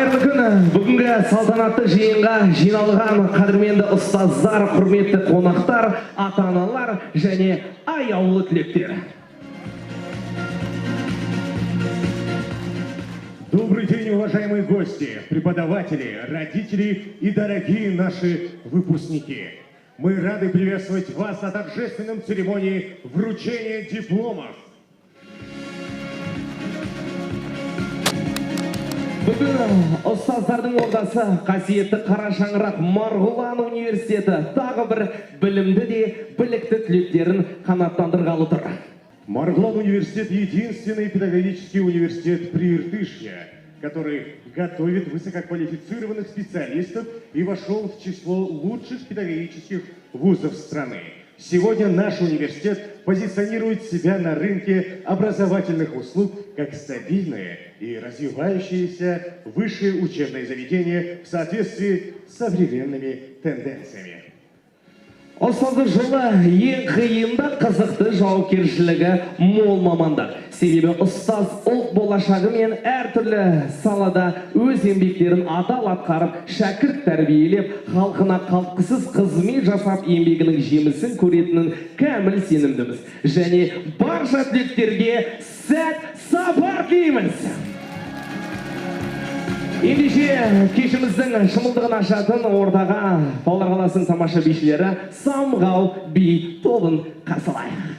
қайырлы күн. Бүгінгі салтанатты жиынға жиналған қадірменді ұстаздар, құрметті қонақтар, ата-аналар және аяулы түлектер. Добрый день, уважаемые гости, преподаватели, родители и дорогие наши выпускники. Мы рады приветствовать вас на торжественном церемонии вручения дипломов. Бүгін ұстаздардың ордасы қасиетті Қара Шаңырақ Марғұлан университеті тағы бір білімді де білікті түлектерін қанаттандырғалы тұр. Марғұлан университет – единственный педагогический университет Прииртышья, который готовит высококвалифицированных специалистов и вошел в число лучших педагогических вузов страны. Сегодня наш университет позиционирует себя на рынке образовательных услуг как стабильное и развивающееся высшее учебное заведение в соответствии с современными тенденциями. Ұстазды жылы ең қиынды қызықты жауапкершілігі мол мамандық. Себебі ұстаз ұлт болашағы мен әртүрлі салада өз еңбектерін адал атқарып, шәкірт тәрбиелеп, халқына қалтқысыз қызмет жасап еңбегінің жемісін көретінін кәміл сенімдіміз. Және барша түлектерге сәт сапар тілейміз. Ендеше кешіміздің шымылдығын ашатын ортаға Павлодар қаласының тамаша бишілері Самғау би тобын қарсылайық.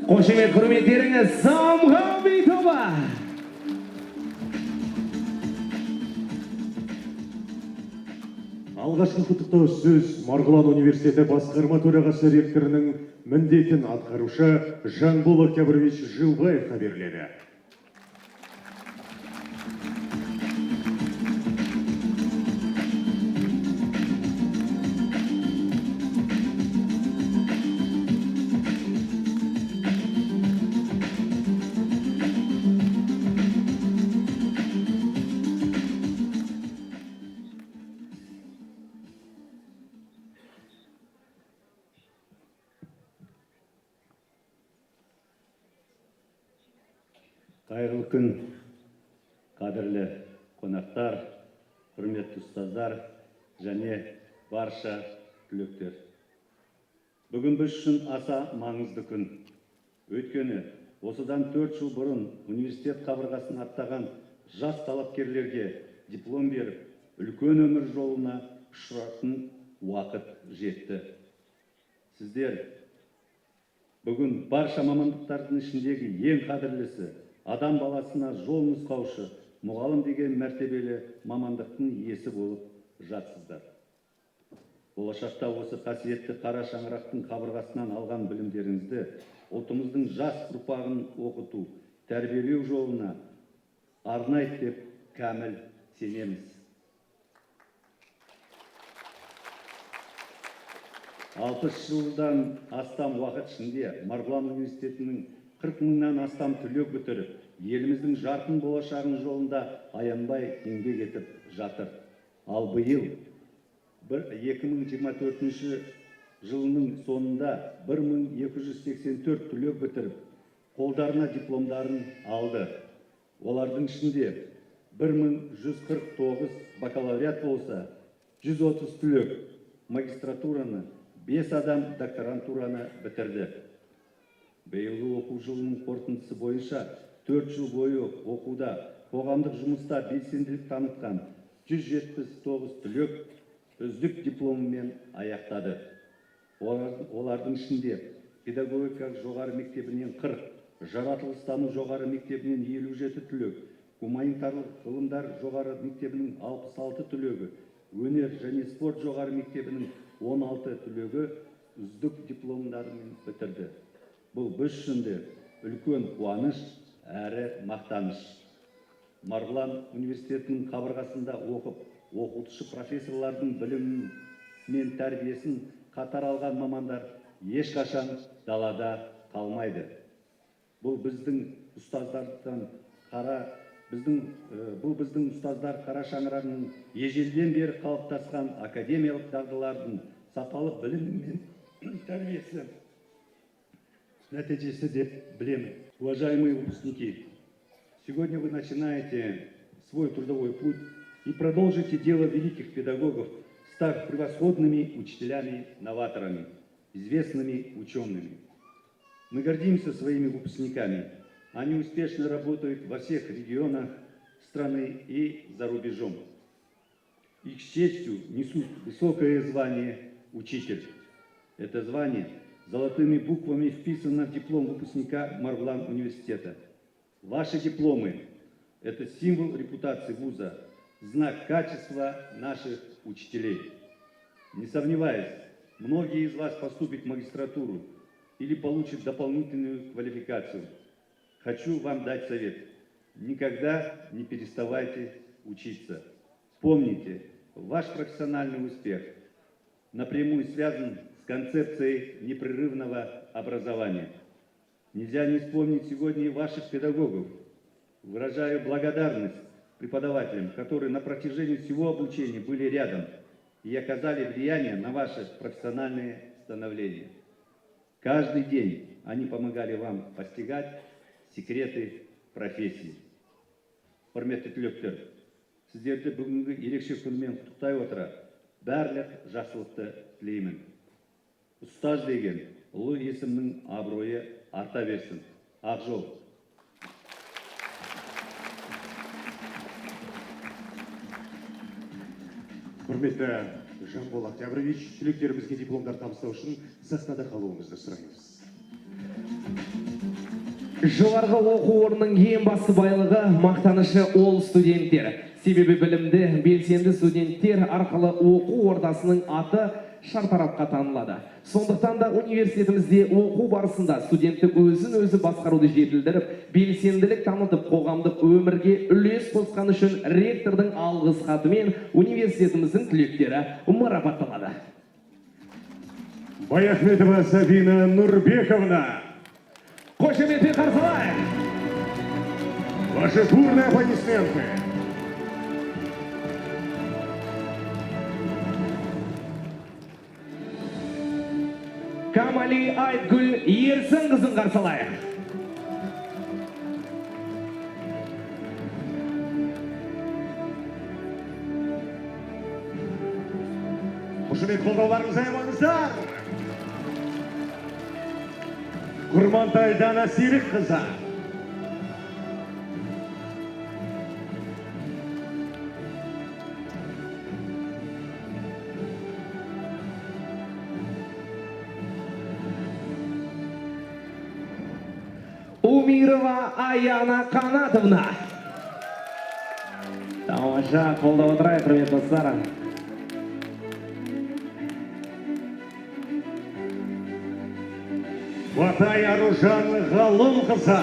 Қошемет құрметтеріңіз Самғау би тобы. Алғашқы құттықтау сөз Марғұлан университеті басқарма төрағасы ректорының міндетін атқарушы Жанбол Октябрович Жылбаевқа беріледі. Қайырлы күн, қадірлі қонақтар, құрметті ұстаздар және барша түлектер. Бүгін біз үшін аса маңызды күн. Өйткені осыдан 4 жыл бұрын университет қабырғасын аттаған жас талапкерлерге диплом беріп, үлкен өмір жолына ұшыратын уақыт жетті. Сіздер бүгін барша мамандықтардың ішіндегі ең қадірлісі, адам баласына жол нұсқаушы, мұғалім деген мәртебелі мамандықтың иесі болып жатсыздар. Болашақта осы қасиетті қара шаңырақтың қабырғасынан алған білімдеріңізді ұлтымыздың жас ұрпағын оқыту, тәрбиелеу жолына арнайды деп кәміл сенеміз. 60 жылдан астам уақыт ішінде Марғұлан университетінің 40 мыңнан астам түлек бітіріп, еліміздің жарқын болашағының жолында аянбай еңбек етіп жатыр. Ал биыл 2024 жылының соңында 1284 түлек бітіріп, қолдарына дипломдарын алды. Олардың ішінде 1149 бакалавриат болса, 130 түлек магистратураны, 5 адам докторантураны бітірді. Биылғы оқу жылының қорытындысы бойынша 4 жыл бойы оқуда, қоғамдық жұмыста белсенділік танытқан 179 түлек үздік дипломымен аяқтады. Олардың ішінде педагогика жоғары мектебінен 40, жаратылыстану жоғары мектебінен 57 түлек, гуманитарлық ғылымдар жоғары мектебінің 66 түлегі, өнер және спорт жоғары мектебінің 16 түлегі үздік дипломдарымен бітірді. Бұл біз үшін де үлкен қуаныш әрі мақтаныш. Марғұлан университетінің қабырғасында оқып, оқытушы профессорлардың білімі мен тәрбиесін қатар алған мамандар ешқашан далада қалмайды. Бұл біздің ұстаздар қара шаңырағының ежелден бері қалыптасқан академиялық дағдылардың сапалы білімі мен тәрбиесі нәтижесі деп білемін. Уважаемые выпускники, сегодня вы начинаете свой трудовой путь и продолжите дело великих педагогов, став превосходными учителями-новаторами, известными учеными. Мы гордимся своими выпускниками. Они успешно работают во всех регионах страны и за рубежом. Их с честью несут высокое звание учитель. Это звание золотыми буквами вписано в диплом выпускника Марғұлан университета. Ваши дипломы – это символ репутации вуза, знак качества наших учителей. Не сомневаюсь, многие из вас поступят в магистратуру или получат дополнительную квалификацию. Хочу вам дать совет. Никогда не переставайте учиться. Помните, ваш профессиональный успех напрямую связан с концепцией непрерывного образования. Нельзя не вспомнить сегодня и ваших педагогов. Выражаю благодарность преподавателям, которые на протяжении всего обучения были рядом и оказали влияние на ваше профессиональное становление. Каждый день они помогали вам постигать секреты профессии. Құрметті түлектер, сіздерді бүгінгі ерекше күнмен құттықтай отыра, барлық жақсылықты тілеймін. Ұстаз деген ұлы есімнің абыройы арта берсін. Ақ жол. Құрметті Жанбол Октябрович, түлектерімізге дипломдар табыстау үшін сахнада қалуыңызды сұраймыз. Жоғарғы оқу орнының ең басты байлығы мақтанышы ол студенттер. Себебі білімді, белсенді студенттер арқылы оқу ордасының аты шартарапқа танылады. Сондықтан да университетімізде оқу барысында студенттік өзін-өзі басқаруды жетілдіріп, белсенділік танытып, қоғамдық өмірге үлес қосқаны үшін ректордың алғыс хатымен университетіміздің түлектері марапатталады. Баяхметова Сабина Нурбековна. Қошеметпен қарсы алайық. Ваши бурные аплодисменты. Камали Айтгүл Ерсін қызын қарсы алайық. Қошемет қолдауларыңызды аймаңыздар. Құрмантай Дана Серік қызы. Умирова Аяна Қанатовна. Тамаша, қолдап отырайық, құрметті достар. Батай Аружан Ғалым қызы.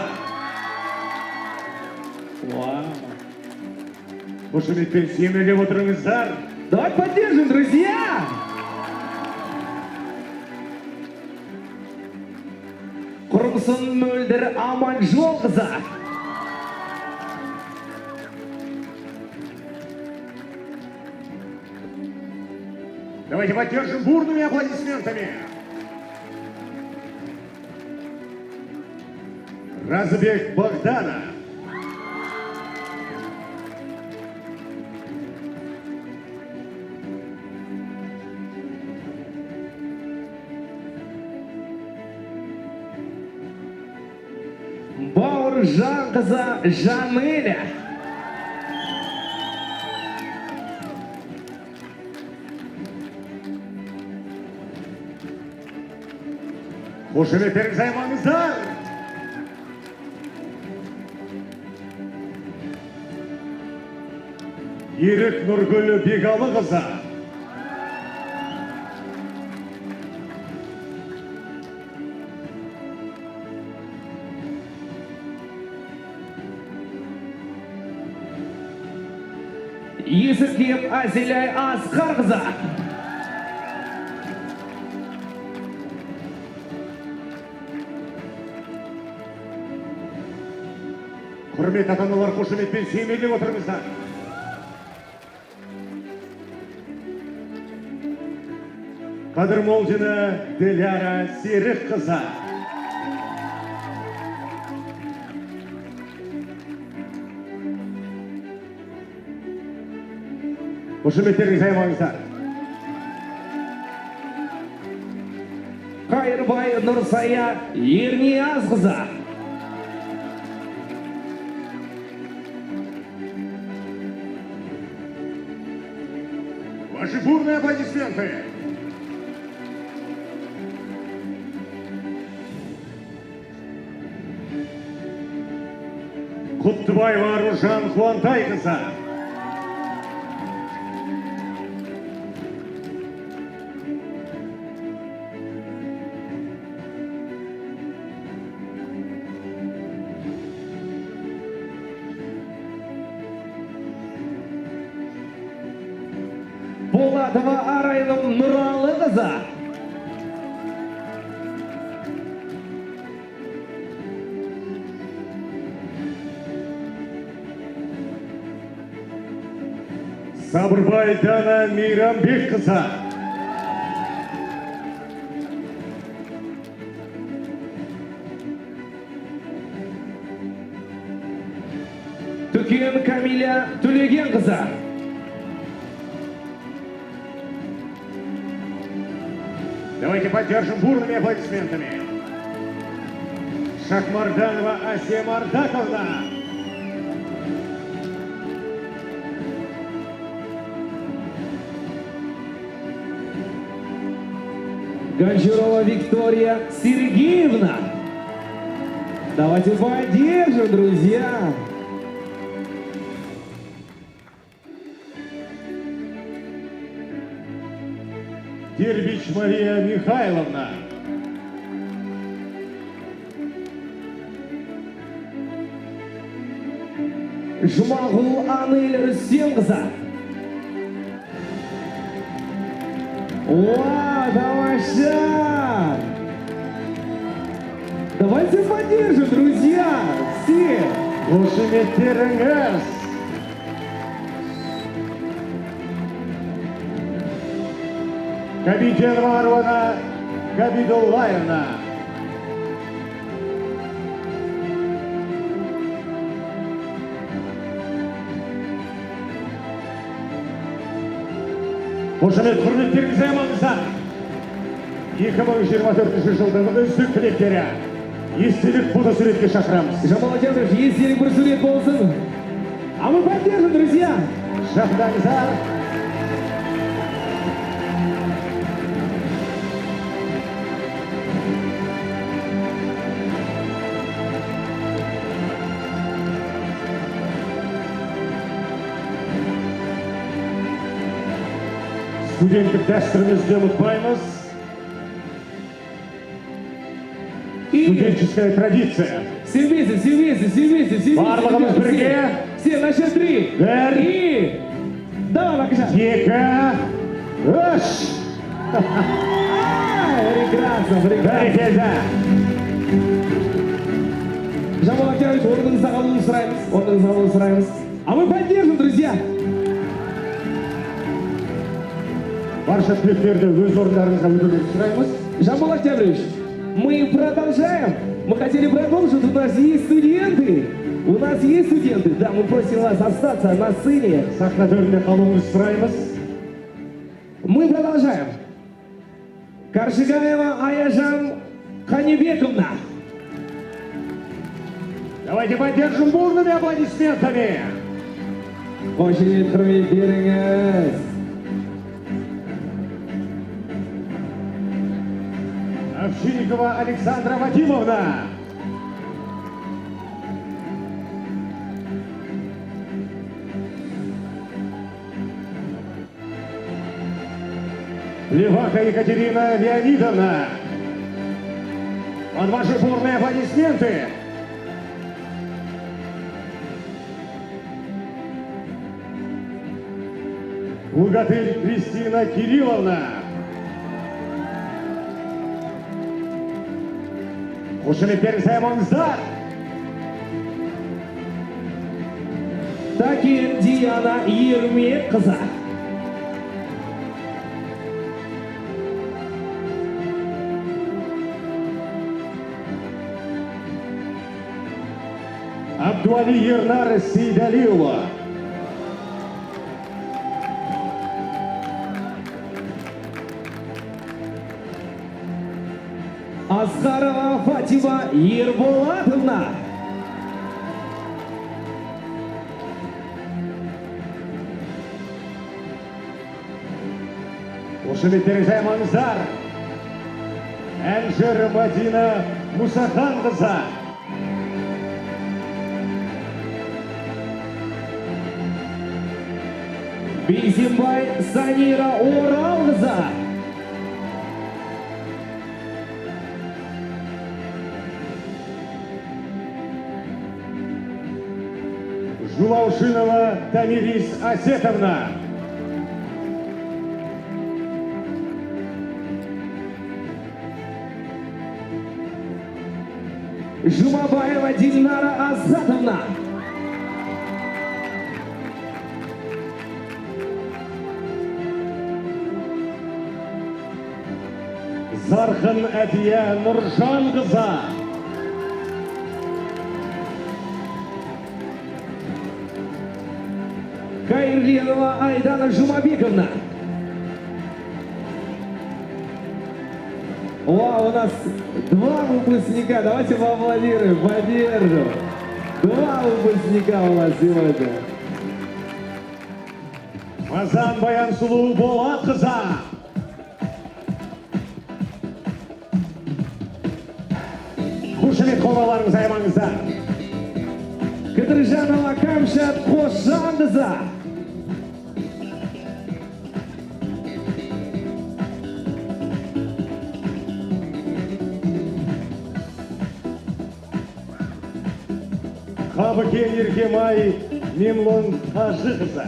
Қошеметпен семейлеп отырыңыздар. Давайте поддержим, друзья! Құрымсын Мөлдір Аманжол қызы. Давайте поддержим бурными аплодисментами. Разбег Богдана. Бауыржан қызы Жанеля. Қошеметтеріңізді аймаңыздар. Ерік Нұргүл Бегалы қызы. Есіркеп Азиляй Асқар қызы. Құрмет ата-аналар, қошеметпен семейлеп отырыңыздар. Қадырмолдина Диляра Серік қызы. Қошеметтеріңізді аймаңыздар. Қайырбай Нұрсая Ернияз қызы. Ваши бурные аплодисменты. Құттыбаева Аружан Қуантай қызы. Болатова Арайным Нұралы қызы. Сабырбай Дана Мейрамбек қызы. Түкен Камиля Төлеген қызы. Давайте поддержим бурными аплодисментами. Шахмарданова Асия Мардаковна. Гончарова Виктория Сергеевна. Давайте поддержим, друзья. Дербич Мария Михайловна. Жұмағұл Анель Рүстемқызы. Вау, тамаша! Давайте поддержим, друзья! Все! Қошеметтеріңіз. Кабитенова Аруана Кабидуллаевна. Қошемет құрметтеріңізге амандасам. 2024 жылдың үздік түлектері естелік фотосуретке шақырамыз. Жамал Атемов, естелік бір сурет болсын. А мы поддержим, друзья! Шақырыңыздар. Студенттік дәстүрімізді ұмытпаймыз. Студенческая традиция. Все вместе, все вместе, все вместе, все вместе. Барлығымыз ребята, бірге. Все, на счет 3. Бір. И... Давай, Бакыша. Екі, үш. Прекрасно, прекрасно. Бәрекелді. Жамал Атемович, орныңызға қалуын сұраймыз. Орныңызға қалуын сұраймыз. А мы поддержим, друзья. Барша түлектерді өз орындарыңызға өтуді сұраймыз. Жамал Атемович, мы продолжаем. Мы хотели продолжить. У нас есть студенты. У нас есть студенты. Да, мы просим вас остаться на сцене. Сахна төрінде қалуыңызды сұраймыз. Мы продолжаем. Каршигаева Аяжан Ханибековна. Давайте поддержим бурными аплодисментами. Очень құрметтеріңіз. Овчинникова Александра Вадимовна. Левака Екатерина Леонидовна. Под ваши бурные аплодисменты. Лугатырь Кристина Кирилловна. Қошеметтеріңізге амандасыздар. Таки Диана Ермекқызы. Абдуали Ернар Сейдалиева. Асқарова Фатима Ерболатовна. Қошеметтеріңізге амандасыздар. Әнжыр Мадина Мусаханқызы. Бейсенбай Санира Оралқызы. Жулаушинова Тамирис Асетовна. Жумабаева Дильнара Азатовна. Зарқын Әдия Нұржанқызы. Кайрленова Айдана Жумабековна. Вау, у нас два выпускника. Давайте поаплодируем, поддержим. Два выпускника у нас сегодня. Мазан Баянсулу Болатқызы. Қошемет қолдауларыңыз аймаңызда. Кыдыржанова Камшат Қошандыза. Қабыкен Еркемай Мемлон Қажықыза.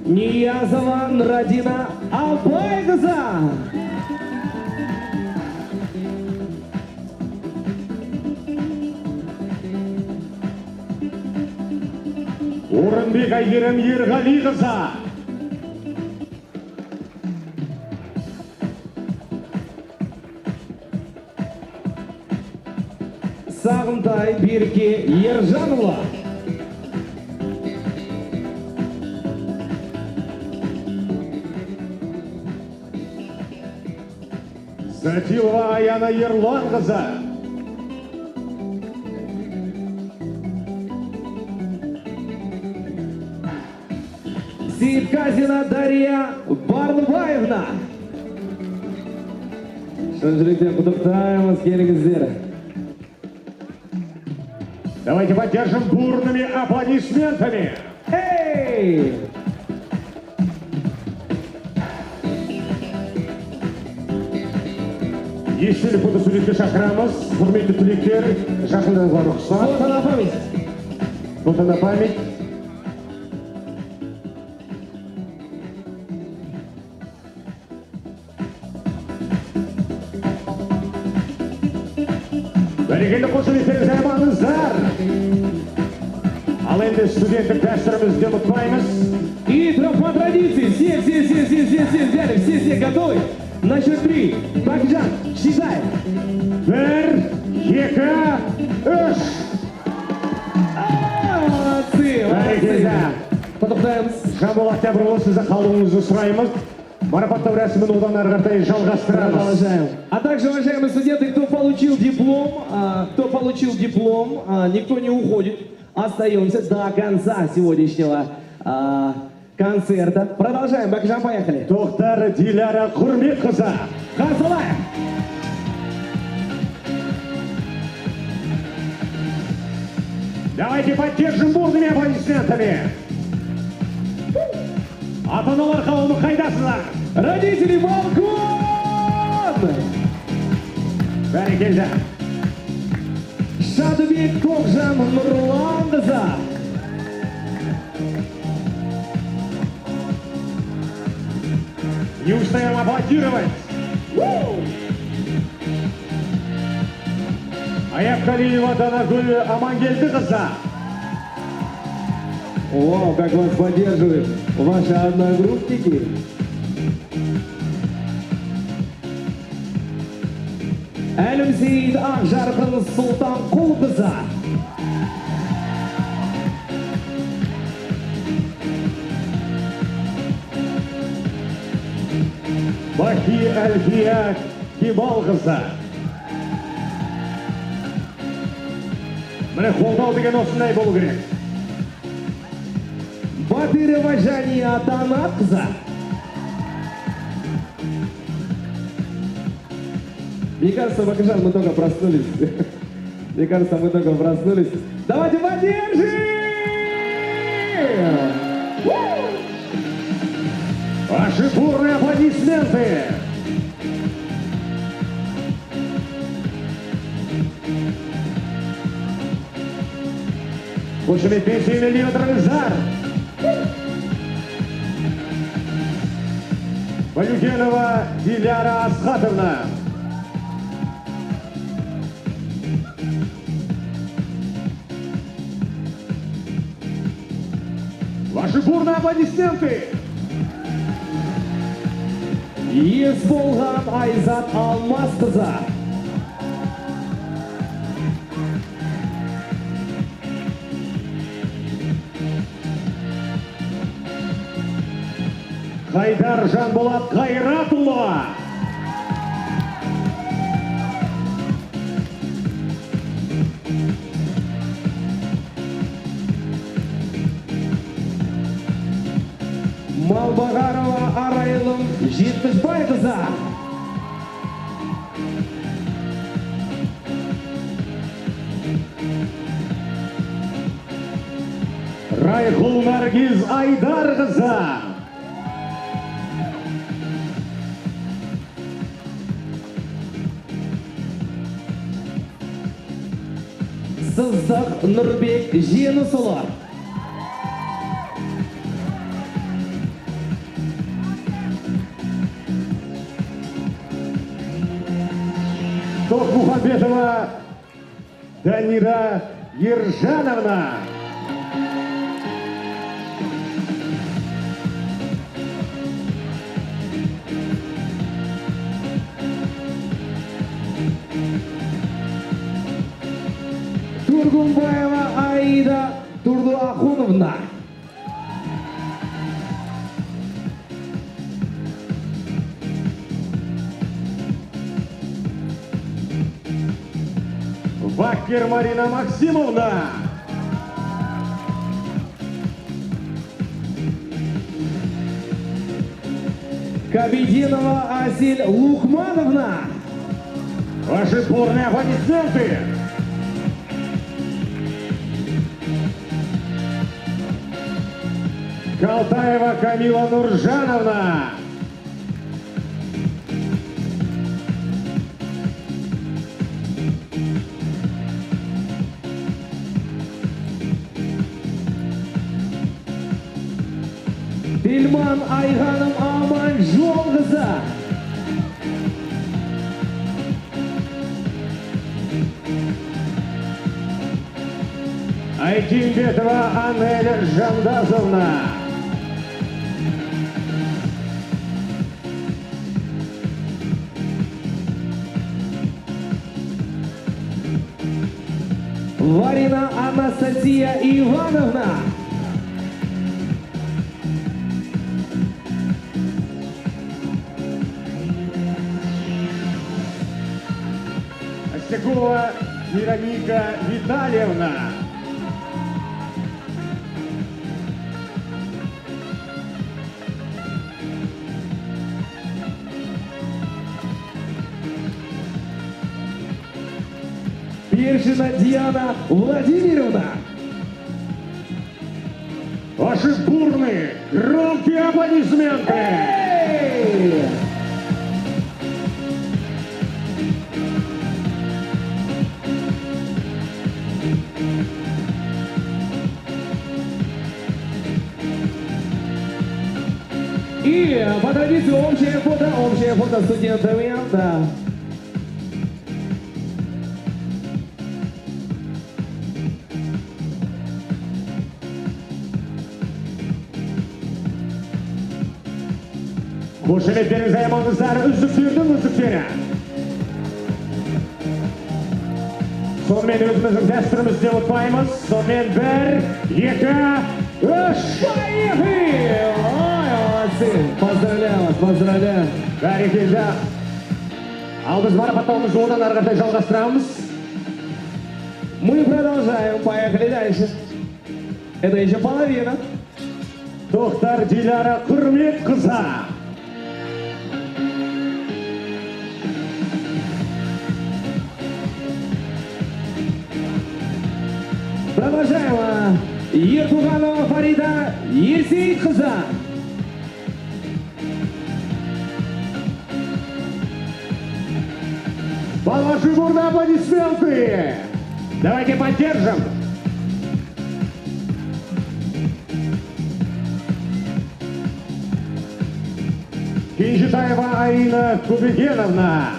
Ниязова Нрадина Абайгыза. Орынбек Айгерім Ерғалиқыза. Сағынтай Берке Ержанова. Затилова Аяна Ерланқызы. Сейітказина Дарья Барлыбаевна. Шын жүректен құттықтаймыз, келіңіздер. Давайте поддержим бурными аплодисментами. Эй! Естелік фотосуретке шақырамыз. Құрметті түлектер, жақындарыңызға рұқсат. Фото на память. Фото на память. Бәрекелді қошеметтеріңізді аймаңыздар. Ал енді студенттік дәстүрімізді ұмытпаймыз. И по традиции, все готовы? На счет 3. Бакжан, считай. 1, 2, 3. Молодцы, Бәрекелді. Құттықтаймыз. Жамбыл Октябрьұлы, сізді қалуыңызды сұраймыз. Марапаттау рәсімін одан әрі қарай жалғастырамыз. Продолжаем. А также, уважаемые студенты, кто получил диплом, никто не уходит. Остаемся до конца сегодняшнего концерта. Продолжаем. Бакжан, поехали. Тоқтар Диляра Құрметқызы. Қарсылайық. Давайте поддержим бурными аплодисментами. Ата-аналар қауымы қайдасыздар? Родители балкон! Бәрекелді. Шадыбек Тоқжан Нұрланқызы. Не устаем аплодировать. Аяпқалиева Данагүл Амангелдіқызы. Вау, как вас поддерживают ваши одногруппники. Әлімсейд Ақжарқын Сұлтан Құлқызы. Бахи Әлфия Кебалқызы. Міне қолдау деген осындай болу керек. Батырова Жания Танатқызы. Мне кажется, Бакжан, мы только проснулись. Мне кажется, мы только проснулись. Давайте поддержим! Ваши бурные аплодисменты. Қошеметпен сүймелдей отырыңыздар. Балюкенова Диляра Асхатовна. Ваши бурные аплодисменты. Есболған Айзат Алмасқызы. Қайдар Жанболат Қайратұлы. Жетпісбай қызы. Райхул Наргиз Айдарқызы. Сыздық Нұрбек Женісұлы. Токмухамбетова Данира Ержановна. Тургунбаева Аида Турдуахуновна. Вакер Марина Максимовна. Кабединова Асель Лукмановна. Ваши бурные аплодисменты. Калтаева Камила Нуржановна. Тельман Айганым Аманжолқызы. Айтимбетова Анеля Жандазовна. Варина Анастасия Ивановна. Остякова Вероника Витальевна. Першина Диана Владимировна. Ваши бурные, громкие аплодисменты. Эй! И по традиции общее фото с студентами. Да. Қошеметтеріңізді аймаңыздар үздіктердің үздіктері. Сонымен өзіміздің дәстүрімізді ұмытпаймыз. Сонымен 1, 2, 3. Поехали! Ой, молодцы! Поздравляю вас, поздравляю! Бәрекелді. Ал біз марапаттауымызды одан ары қарай жалғастырамыз. Мы продолжаем, поехали дальше. Это еще половина. Тоқтар Диляра Құрметқызы. Продолжаем. Ертуганова Фарида Ерсейітқызы. Ваши бурные аплодисменты. Давайте поддержим. Кенжетаева Арина Кубегеновна.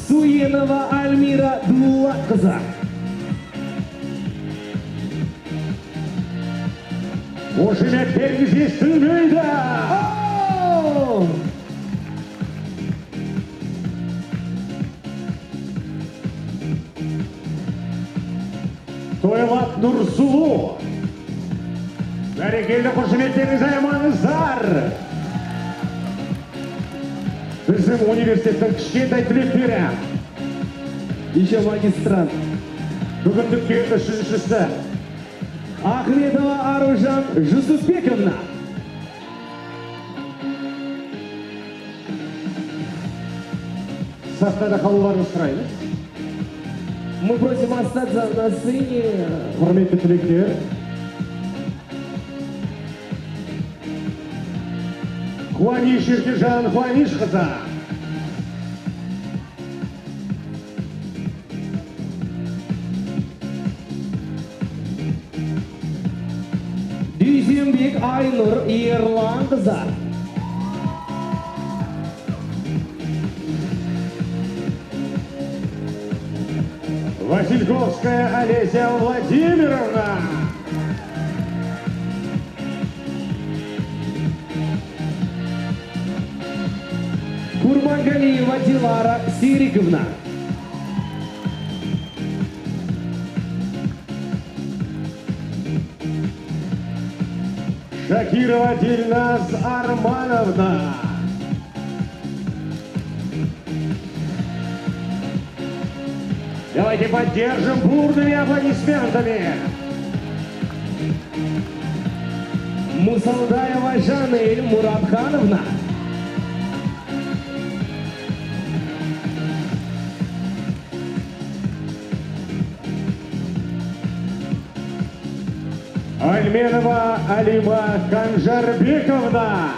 Суенова Альмира Дулатқызы. Қошеметтеріңіз естілмейді. О! Тойлат Нұрсұлу. Бәрекелді қошеметтеріңізді аймаңыздар. Біздің университеттің кішкентай түлектері. Еще магистрант. Бүгіндікке үшіншісі. Ахметова Аружан Жусупбековна. Сахнада қалуларыңызды сұраймыз. Мы просим остаться на сцене. Құрметті түлектер, Қуаныш Еркежан Қуанышқызы. Дүйсенбек Айнұр Ерланқызы. Васильковская Олеся Владимировна. Курмангалиева Дилара Сериковна. Шакирова Дильназ Армановна. Давайте поддержим бурными аплодисментами. Мусалдаева Жанель Муратхановна. Альменова Алима Канжарбековна.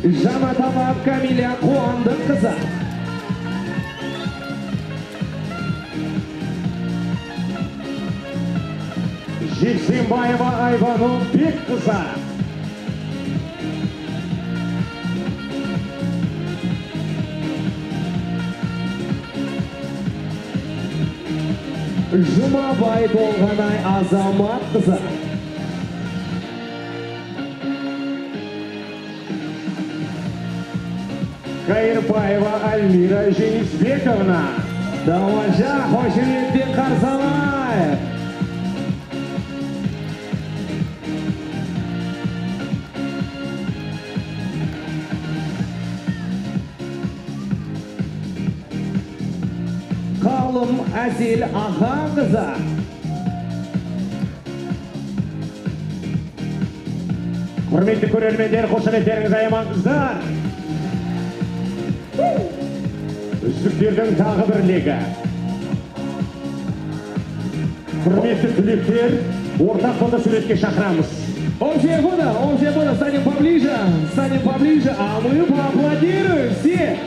Жанатова Камиля Қуандыққызы. Жексенбаева Айбану Бекқызы. Жұмабай Толғанай Азаматқызы. Кайырбаева Альмира Женисбековна. Тамаша қошеметпен қарсы алайық. Қалым Әсел Аханқызы. Құрметті көрермендер, қошеметтеріңіз аямаңыздар. Үздіктердің тағы бір легі. Құрметті түлектер, ортақ фото суретке шақырамыз. Общее фото, станем поближе, а мы поаплодируем. Все,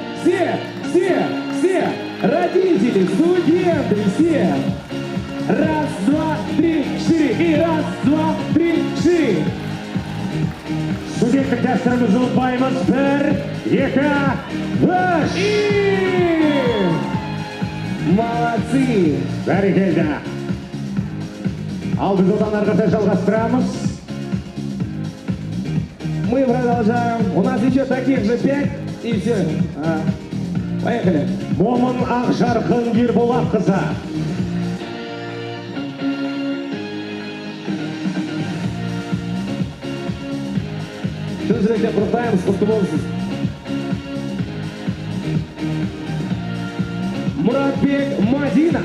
родители, студенты, все. Раз, два, три, четыре, и раз, два, три, четыре. Студенттік дәстүрімізді ұмытпаймыз. 1, 2, 3. Молодцы. Бәрекелді. Ал біз одан ары қарай жалғастырамыз. Мы продолжаем. У нас еще таких же 5, и все. Поехали. Момын Ақжарқын Ерболатқызы. Шын жүректен құттықтаймыз, құтты болсын. Мұратбек Мадина.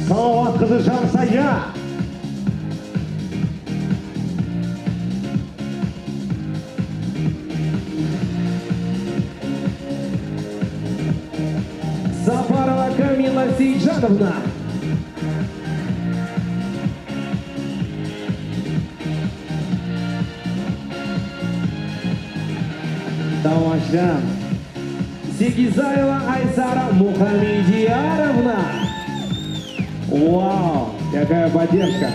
Салауатқызы Жансая. Сафарова Камила Сейджановна. Тамаша. Сегизаева Айсара Мухамедияровна. Вау, какая поддержка.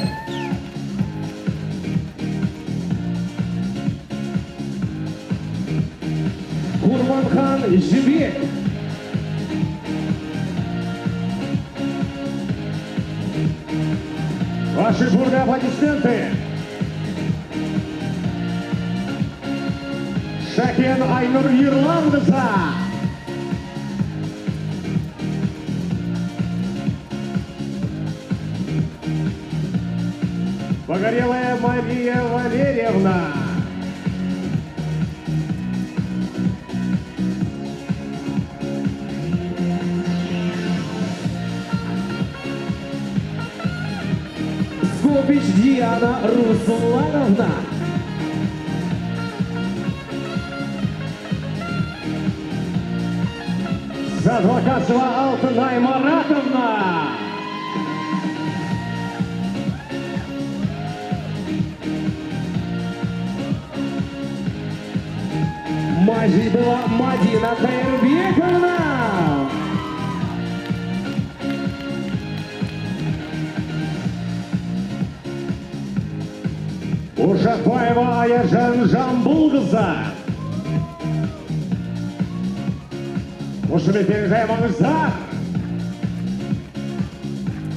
Курманхан Жибек. Ваши бурные аплодисменты. Шакен Айнур Ерланқызы. Погорелая Мария Валерьевна. Скопич Диана Руслановна. Садвакасова Алтынай Маратовна. Мажидова Мадина Хайрбековна. Ушакбаева Аяжан Жамбулқызы. Қошеметтеріңізге амаңыздар.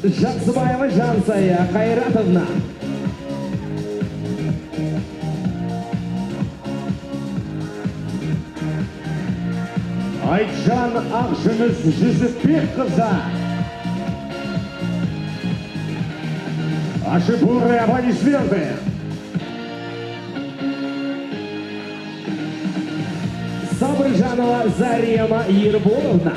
Жақсыбаева Жансая Қайратовна. Айтжан Ақжүніс Жүсіпбекқызы. Ваши бурные аплодисменты. Сабыржанова Зарема Ерболовна.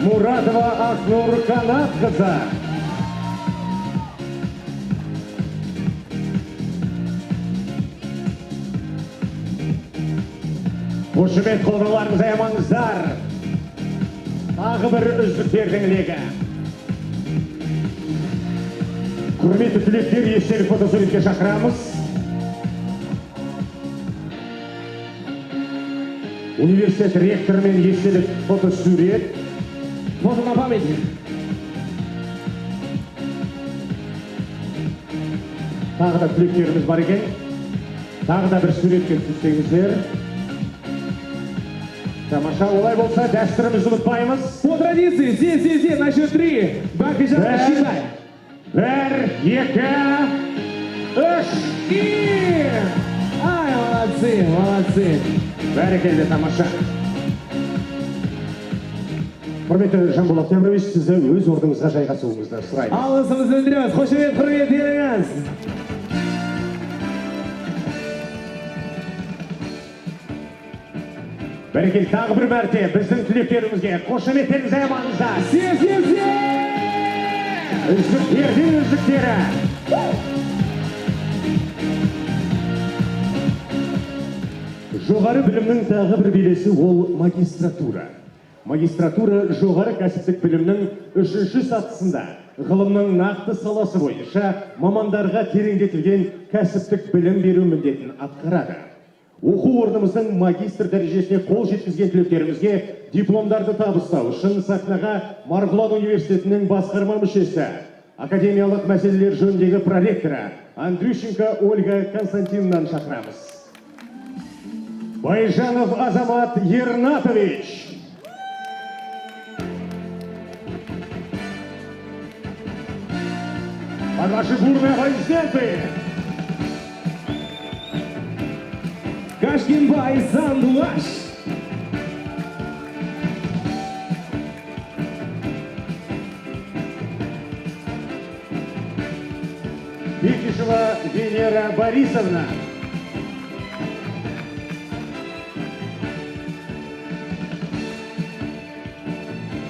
Муратова Ақнур Канатқызы. Қошемет қолдауларыңызға амаңыздар. Тағы бір үздіктердің легі. Құрметті түлектер, естелік фотосуретке шақырамыз. Университет ректорымен естелік фотосурет. Фото на память. Тағы да түлектеріміз бар екен. Тағы да бір суретке түссеңіздер. Тамаша, олай болса, дәстүрімізді ұмытпаймыз. По традиции, здесь, на счет 3. Бакбижан, считай. Бір, екі, үш. И... Ай, молодцы. Бәрекелді, тамаша. Құрметті Жамбыл Ақтемірович, сізді өз орныңызға жайғасуыңызды сұраймыз. Алғысымызды білдіреміз. Қошемет, құрмет еліңіз. Бәрекелді, тағы бір мәрте біздің түлектерімізге қошеметтеріңізге амаңыздар. Все! Үздіктердің үздіктері. Жоғары білімнің тағы бір белесі ол магистратура. Магистратура жоғары кәсіптік білімнің 3-ші сатысында ғылымның нақты саласы бойынша мамандарға тереңдетілген кәсіптік білім беру міндетін атқарады. Оқу орнымыздың магистр дәрежесіне қол жеткізген түлектерімізге дипломдарды табыстау үшін сахнаға Марғұлан университетінің басқарма мүшесі, академиялық мәселелер жөніндегі проректоры Андрющенко Ольга Константиновнаны шақырамыз. Байжанов Азамат Ернатович. Под ваши бурные аплодисменты. Кашкинбай Сандуаш. Бекишева Венера Борисовна.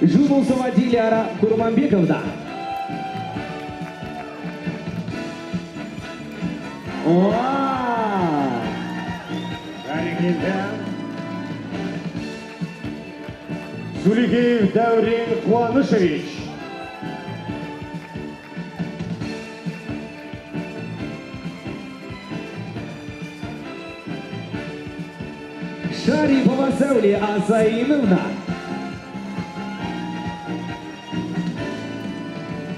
Жубулсова Диляра Курманбековна. Сулигеев Даурен Куанышевич. Шарипова Саули Азаиновна.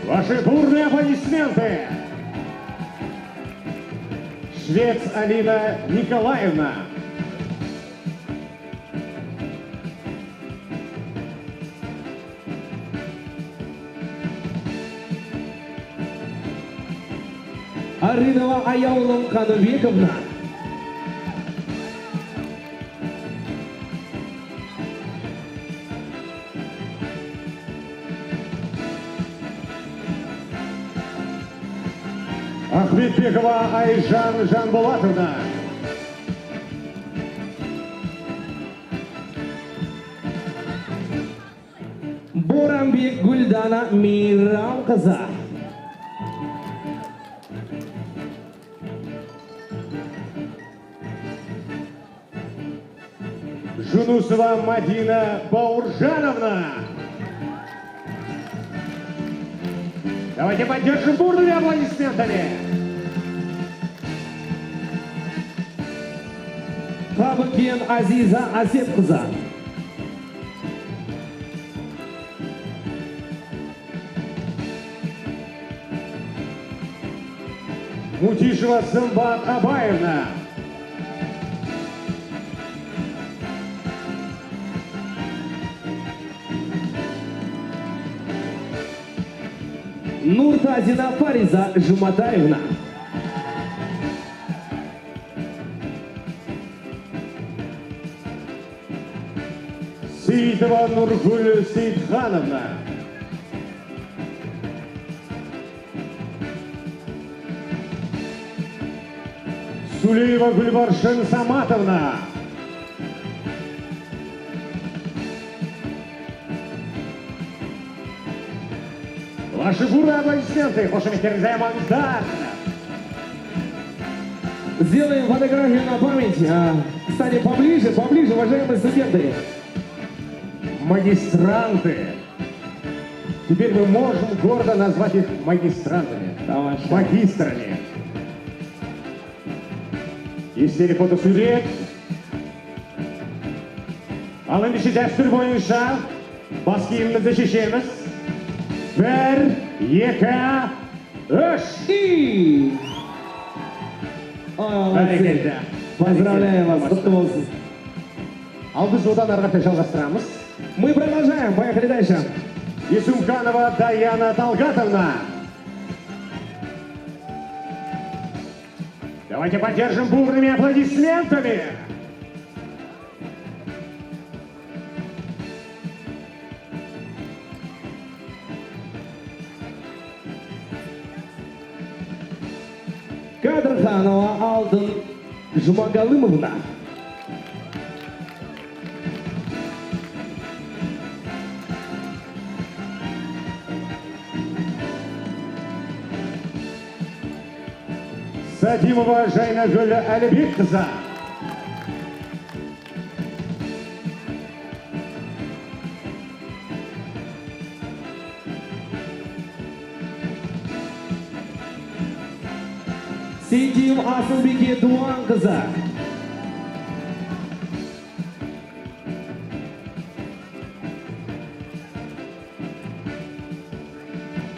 Ваши бурные аплодисменты. Швец Алина Николаевна. Фаридова Аяулом Канубековна. Ахметбекова Айжан Жанбулатовна. Боранбек Гульдана Мейрамқызы. Жунусова Мадина Бауржановна. Давайте поддержим бурными аплодисментами. Табыкен Азиза Асепқызы. Мутишева Сымбат Абаевна. Нуртазина Фариза Жуматаевна. Сеидова Нургуль Сейдхановна. Сулеева Гульбаршин Саматовна. Ваши бурные аплодисменты, Хошемихтер Займандар. Сделаем фотографию на память. Кстати, поближе, уважаемые студенты. Магистранты. Теперь мы можем гордо назвать их магистрантами. Магистрами. Естері фотосурет. Ал ендеше дәстүр бойынша бас киімімізді шешеміз. 1, 2, 3. И... Бәрекелді. Поздравляем вас, құтты болсын. Ал біз одан ары қарай жалғастырамыз. Мы продолжаем, поехали дальше. Есумканова Даяна Талгатовна. Давайте поддержим бурными аплодисментами. Кадрханова Алтын Жумагалымовна. Садимова Жайнагүл Әлібекқызы. Сейтим Асылбеке Дуанқызы.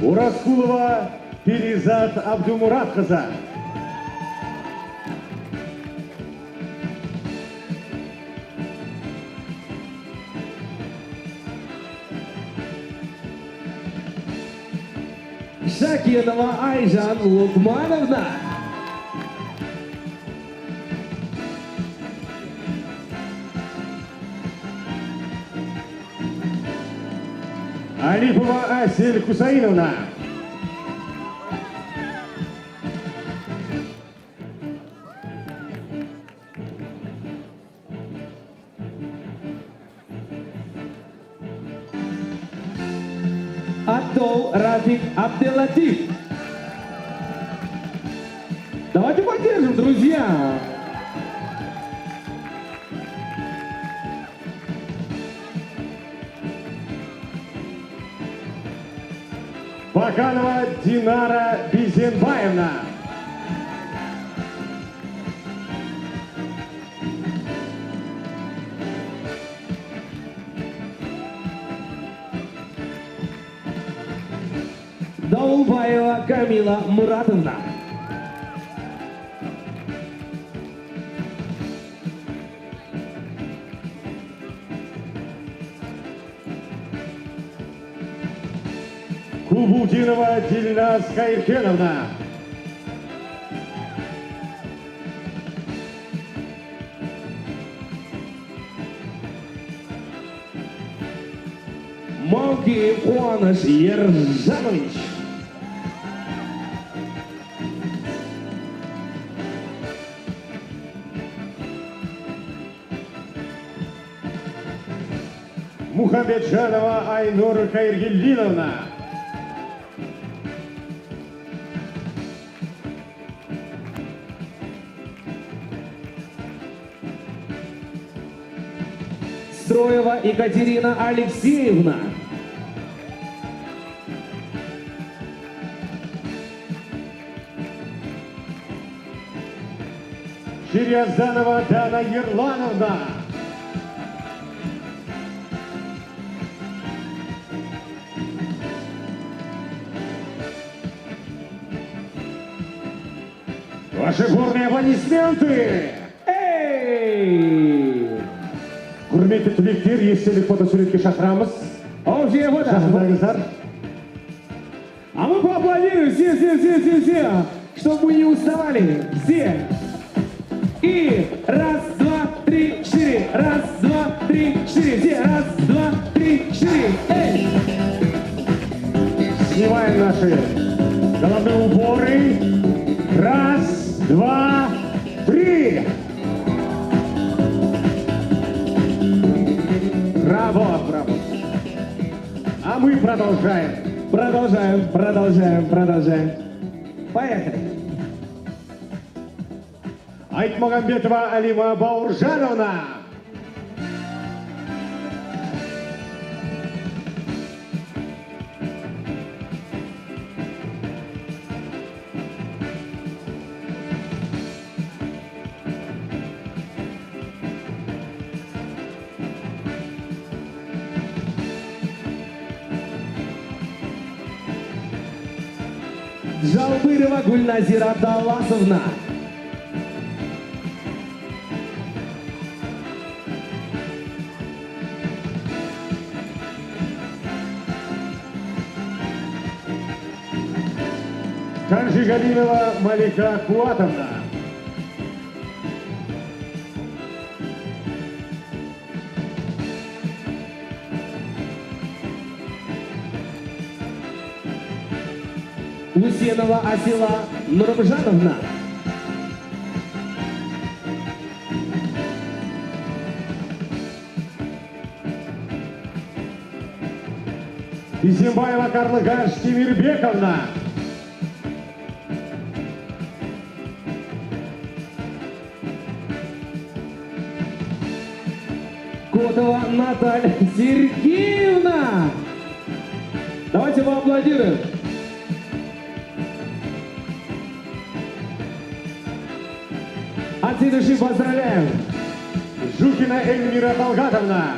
Ураскулова Перизат Абдумуратқызы. Шакенова Айжан Лукмановна. Алипова Асель Кусаиновна. Аттол Рафик Абделатиф. Давайте поддержим, друзья. Баканова Динара Бизенбаевна. Даулбаева Камила Муратовна. Кубутинова Дильназ Кайркеновна. Малкиев Қуаныш Ержанович. Мухамеджанова Айнур Хайргельдиновна. Строева Екатерина Алексеевна. Шириазданова Дана Ерлановна. Ваши бурные аплодисменты! Эй! Құрметті түлектер, естелік фотосуретке шақырамыз. Общая фото. Жақындаңыздар. А мы поаплодируем все, чтобы мы не уставали. Все. И раз, два, три, четыре. Раз, два, три, четыре. Все. Раз, два, три, четыре. Эй! Снимаем наши головные уборы. Раз, два, три. Браво, браво. А мы продолжаем. Продолжаем. Поехали. Айтмагамбетова Алима Бауржановна. Жалбырова Гульназира Даласовна. Канжигалинова Малика Куатовна. Усенова Асила Нурмжановна. Изимбаева Карлыгаш Тимирбековна. Котова Наталья Сергеевна. Давайте поаплодируем. От всей души поздравляем. Жукина Эльмира Талгатовна.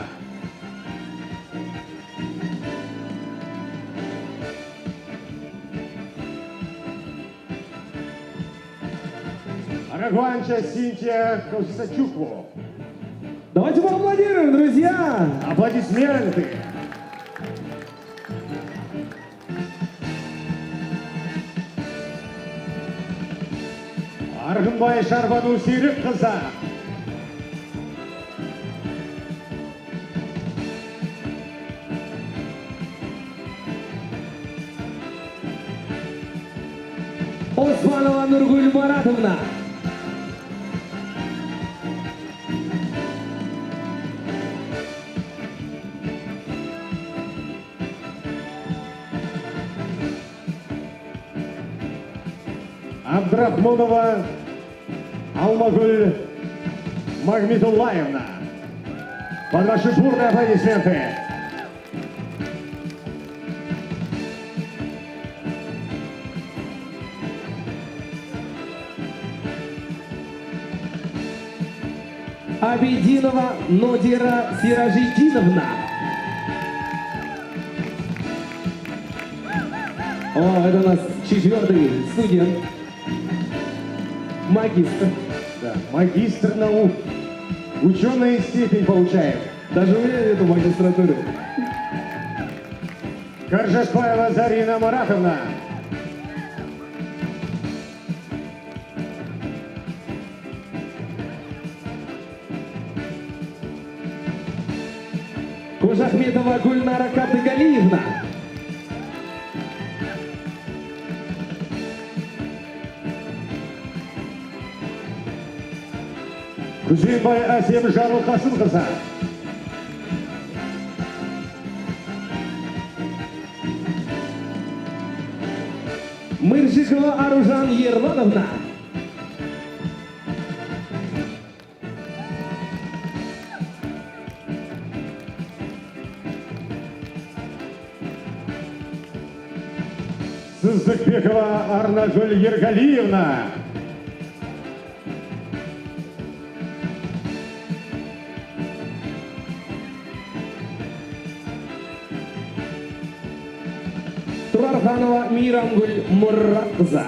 Арагуанча Синтия Косачукву. Давайте поаплодируем, друзья. Аплодисменты. Арғынбай Шарбану Серік қызы. Османова Нургуль Маратовна. Абдрахмонова Алмагуль Магмедуллаевна. Под ваши бурные аплодисменты. Абидинова Нодира Сиражидиновна. О, это у нас 4-й студент. Магистр. Да, магистр наук. Ученая степень получает. Даже у меня нету магистратуры. Каржашбаева Зарина Маратовна. Кожахметова Гульнара Кабдыгалиевна. Күзенбай Әсем Жарылқасынқызы. Мыржикова Аружан Ерлановна. Сыздыкбекова Арнагүл Ергалиевна. Турарханова Мирамгүл Мурратқызы.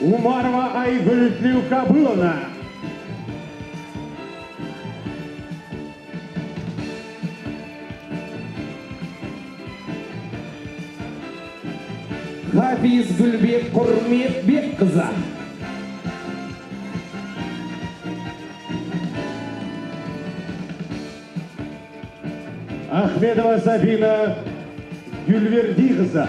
Умарова Айгүл Тлеукабыловна. Хафиз Гүлбек Құрметбекқызы. Ахмедова Сабина Гүлвердиқызы.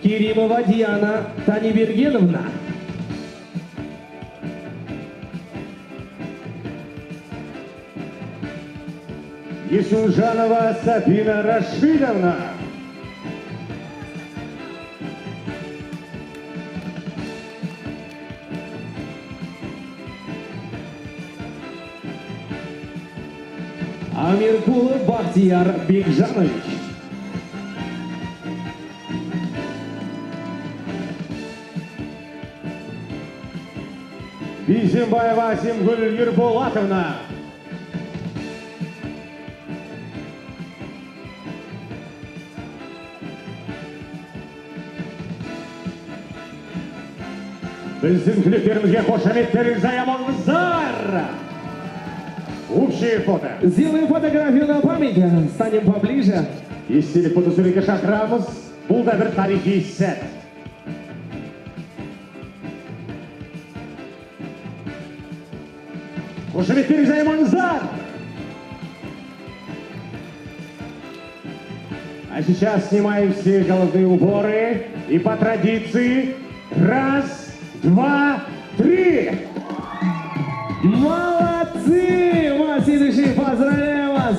Керимова Диана Танибергеновна. Есунжанова Сабина Рашидовна. Амиркулов Бахтияр Бекжанович. Бейсенбаева Семгүл Ерболатовна. Біздің түлектерімізге қошаметтер заямаңыздар. Общее фото. Сделаем фотографию на память, станем поближе. Естелік фотосуретке шақырамыз. Бұл да бір тарихи сәт. Қошаметтер заямаңыздар. А сейчас снимаем все головные уборы. И по традиции, раз, два, три. Молодцы! Василий, поздравляю вас!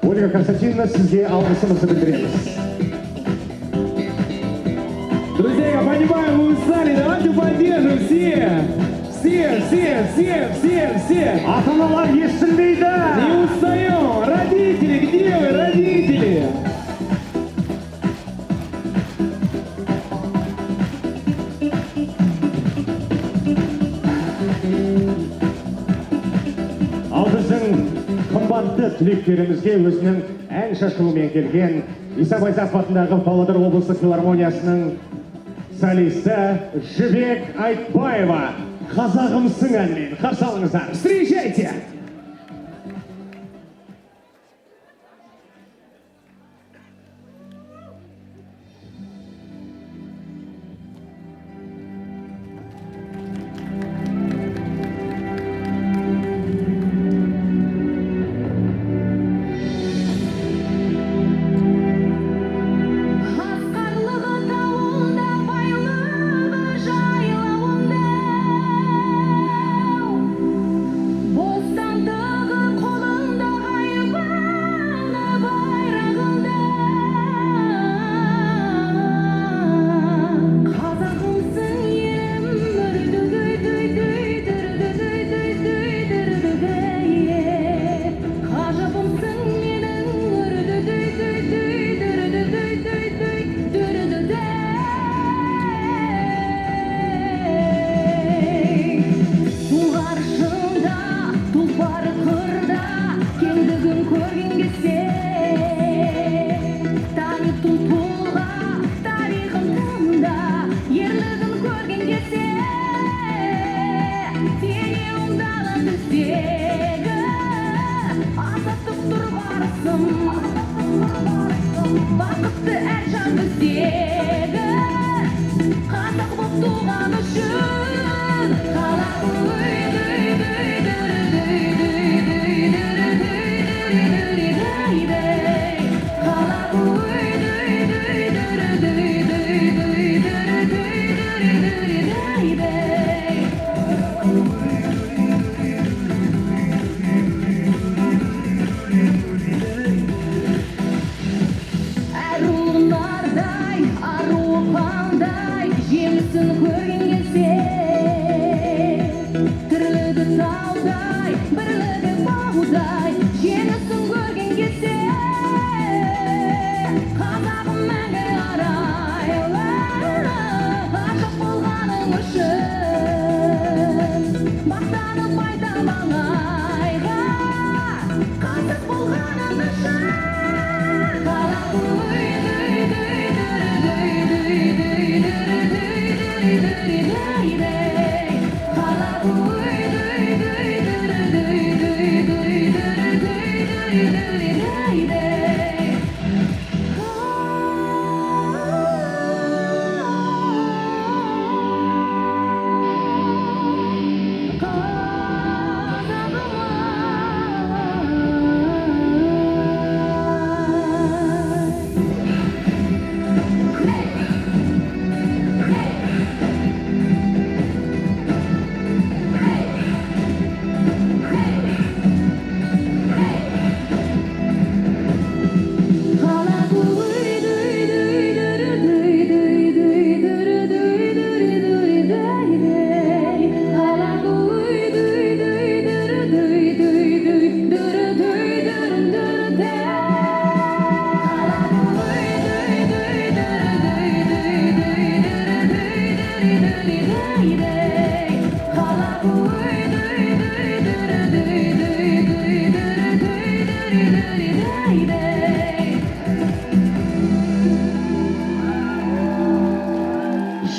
Ольга Константиновна, сізге алғысымызды білдіреміз. Друзья, я понимаю, вы устали, давайте поддержим все! Все! Ата-аналар естілмейді! Не устаем! Родители, где вы, родители? Ал біздің қымбатты түлектерімізге өзінің ән шашуымен келген Иса Байзақов атындағы Павлодар облыстық филармониясының солисті Жібек Айтбаева қазағымсың әнмен қарсы алыңыздар. Встречайте! Асқарлығы тауында байлығы жайлауында бостан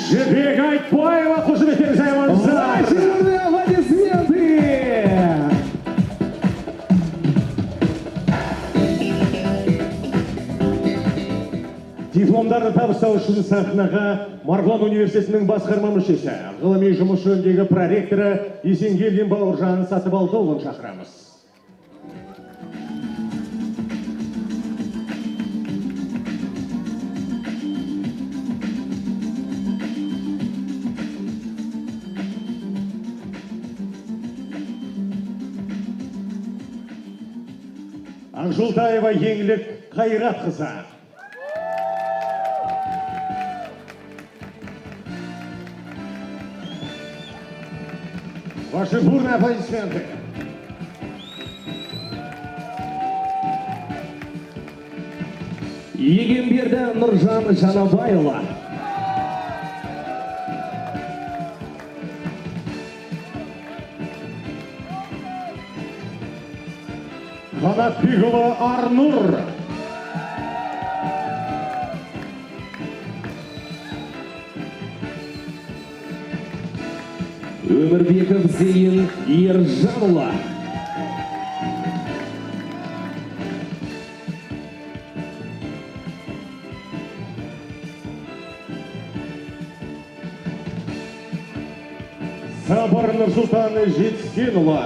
Жібек Айтбаева, қошеметтеріңізді аямаңыздар. Ваши бурные аплодисменты! Дипломдарды табыстау үшін сахнаға Марғұлан университетінің басқарма мүшесі, ғылыми жұмыс жөніндегі проректоры Есенгелдин Бауыржан Сатыбалдыұлын шақырамыз. Ақжолтаева Еңлік Қайратқызы. Ваши бурные аплодисменты. Егемберді Нұржан Жанабайұлы. Қанатбекұлы Арнұр. Өмірбеков Зейін Ержанұлы. Сабыр Нұрсұлтан Жетіскенұлы.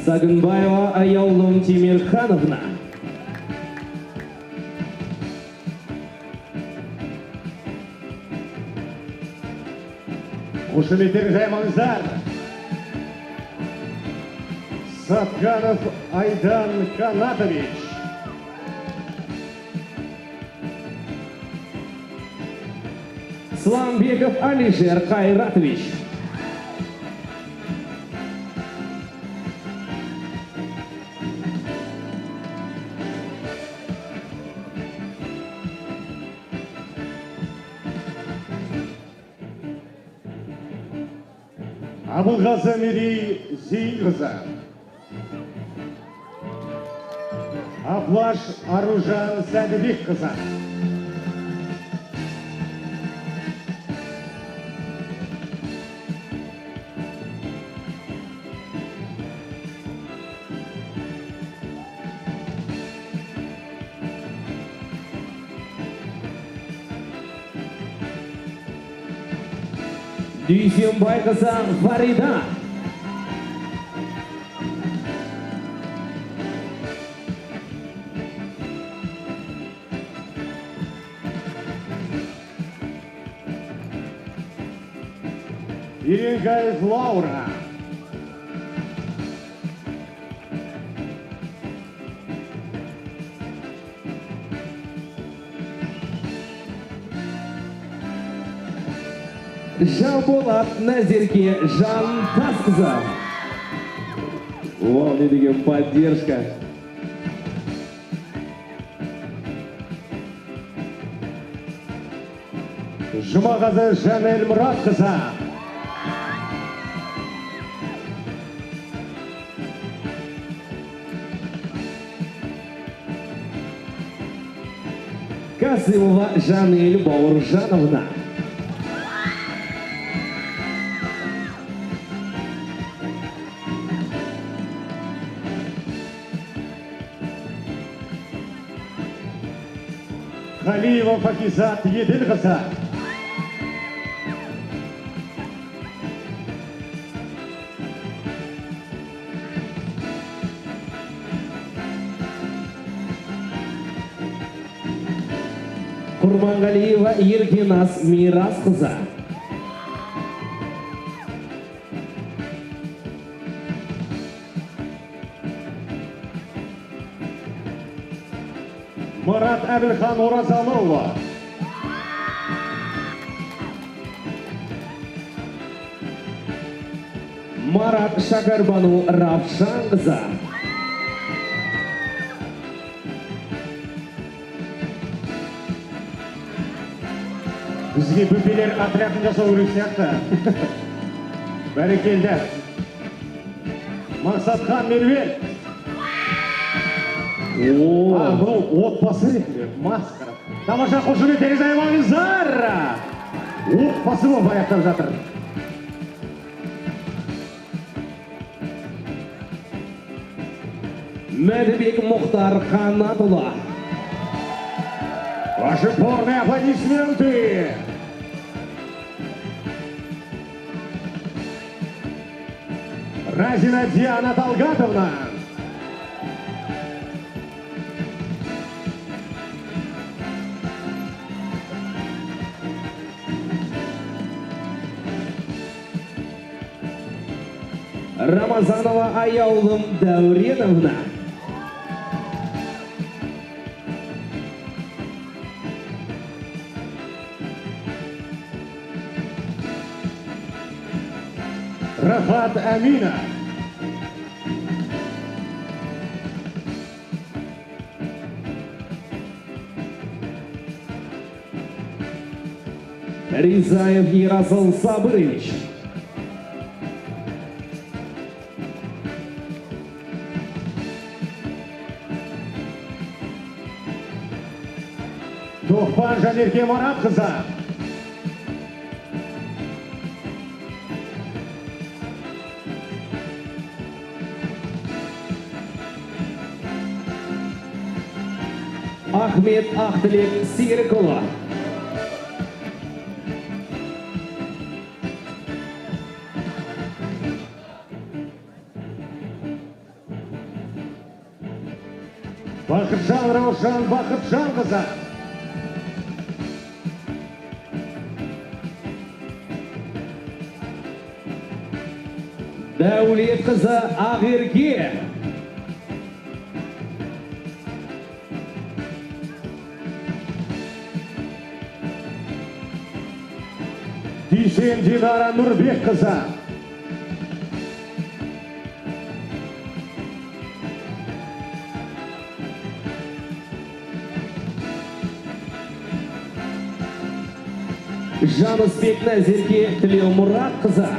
Сагынбаева Аяулым Тимирхановна. Қошеметтеріңізді аямаңыздар. Сатқанов Айдан Канатович. Сламбеков Алишер Кайратович. Абылғазы Мерей Зейінқызы. Аплаш Аружан Сәдібекқызы. Дүйсенбайқызы Фарида. Иренгаев Лаура. Жанболат Назерке Жантасқызы. Вау, не деген поддержка. Жұмағазы Жанел Мұратқызы. Касымова Жанель Бауыржановна. Халиева Пакизат Еділқызы. Құрманғалиева Еркенас Мирасқызы. Мұрат Әбілхан Оразалыұлы. Марат Шакарбану Равшанқызы. Бізге бөпелер отрядын жасау керек сияқты. Бәрекелді. Мақсатхан Мервел. Бұл отбасы ретінде маскара. Тамаша қошеметтер жайлаңыздар. Отбасы болып аяқтап жатыр. Мәдібек Мұхтар Қанатұлы. Ваши порные аплодисменты. Разина Диана Талгатовна. Рамазанова Аяулым Дәуреновна. Рафат Амина. Ризаев Ярасыл Сабырович. Тоқпан Жанерке Маратқызы. Ахмет Ақтілек Серікұлы. Бақытжан Раушан Бақытжанқызы. Дәулетқызы Ақерке. Дүйсен Динара Нұрбекқызы. Жанысбек Назерке Тілеумұратқызы.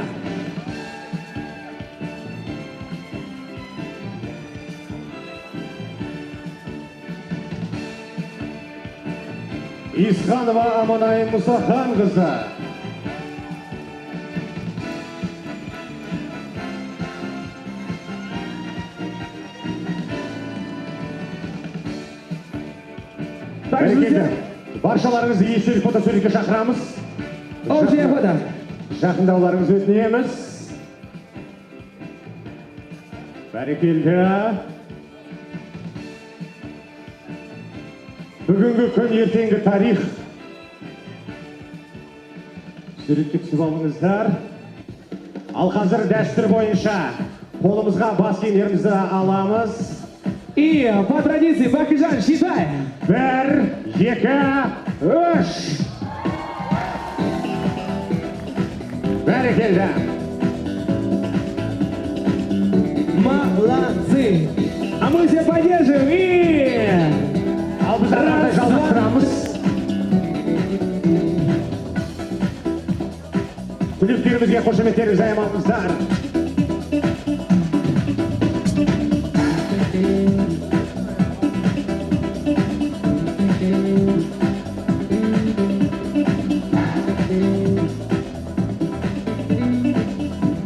Исханова Аманай Мұсаханқызы. Бәрекелді. Баршаларыңызды естелік фотосуретке шақырамыз. Фото. Жақындауларыңызды өтінеміз. Бәрекелді. Бүгінгі күн ертеңгі тарих. Суретке түсіп алыңыздар. Ал қазір дәстүр бойынша қолымызға бас киімдерімізді аламыз. И по традиции, Бақытжан, считай. 1, 2, 3. Бәрекелді. Молодцы. А мы все поддержим и... Ал біз арқандай жалғастырамыз. Күліктерімізге қошеметтерімізді аямаңыздар.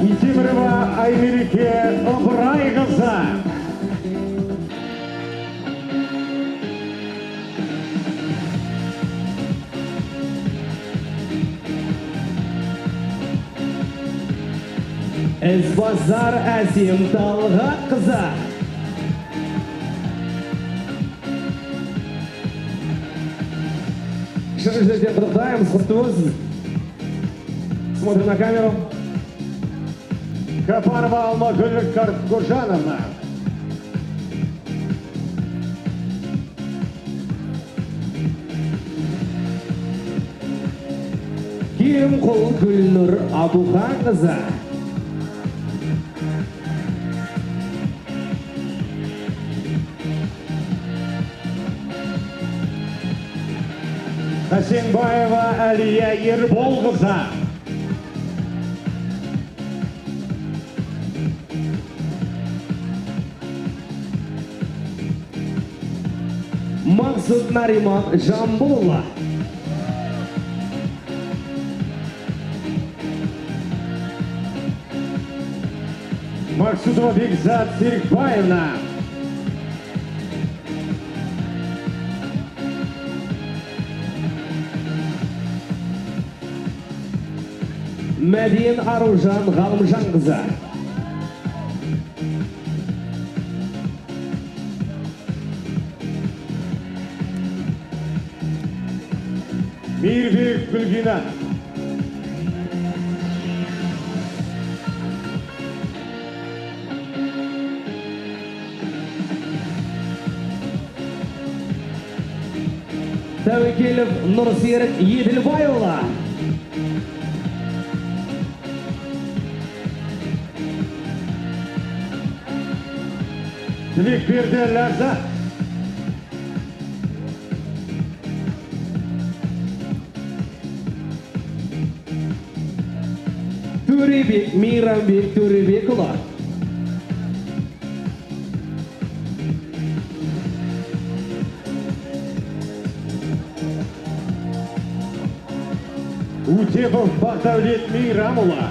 Итимірова Аймереке Ыбырайқызы. Ізбасар Әсем Талғатқызы. Шын жүректен құттықтаймыз, құтты болсын. Смотрим на камеру. Капарова Алмагүл Куржановна. Кемқұл Гүлнұр Абуханқызы. Хасенбаева Әлия Ерболқызы. Мақсұт Нариман Жамбулова. Максудова Бекзат Серикбаевна. Мәдин Аружан Ғалымжанқызы. Мирбек Гүлгина. Тәуекелов Нұрсерік Еділбайұлы. Тілекберді Ләззат. Төребек Мейрамбек Төребекұлы. Утепов Бақдәулет Мейрамұлы.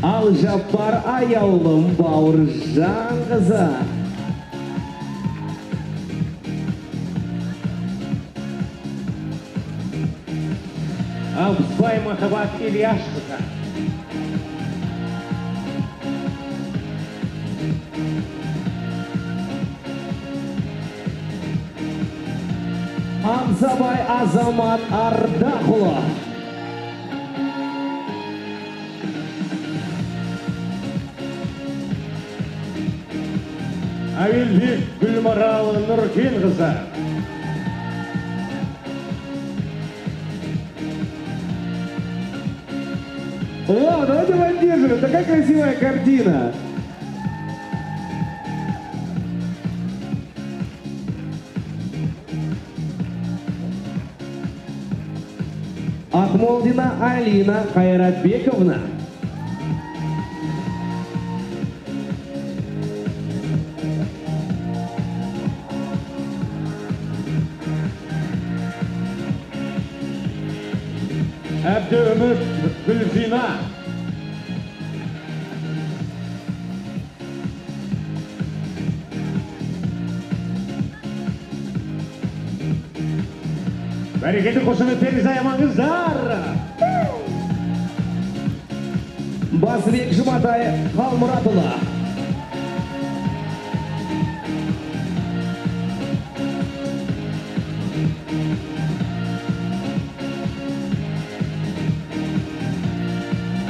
Ал Жаппар Аяулым Бауыржанқызы. Абзбай Махаббат Ильяшқызы. Амзабай Азамат Ардақұлы. Авелбек Гүлмарал Нұркенқызы. О, давайте поддерживаем, такая красивая картина. Ахмолдина Алина Кайратбековна. Әбдіүмір Гүлзина. Бәрекеті қошеметтеріңізді аямаңыздар. Басыбек Жұматай Қалмұратұлы.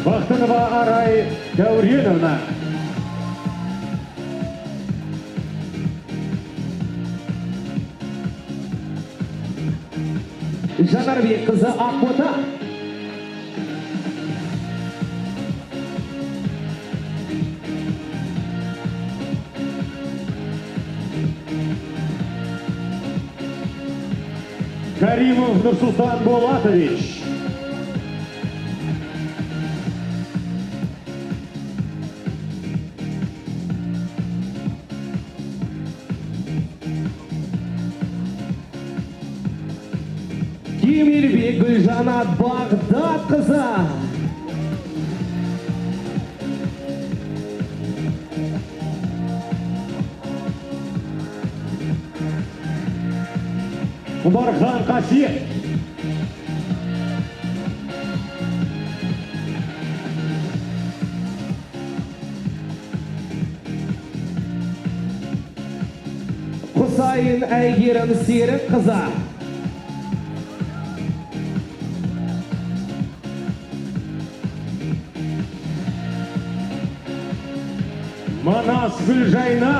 Бақтынова Арай Дәуреновна. Жанарбек қызы Ақбота. Каримов Нұрсұлтан Болатович. Кемелбек Гүлжанат Бағдатқызы. Құмархан Қасиет. Құсайын Әйгерім Серік қызы. Манас Гүлжайна.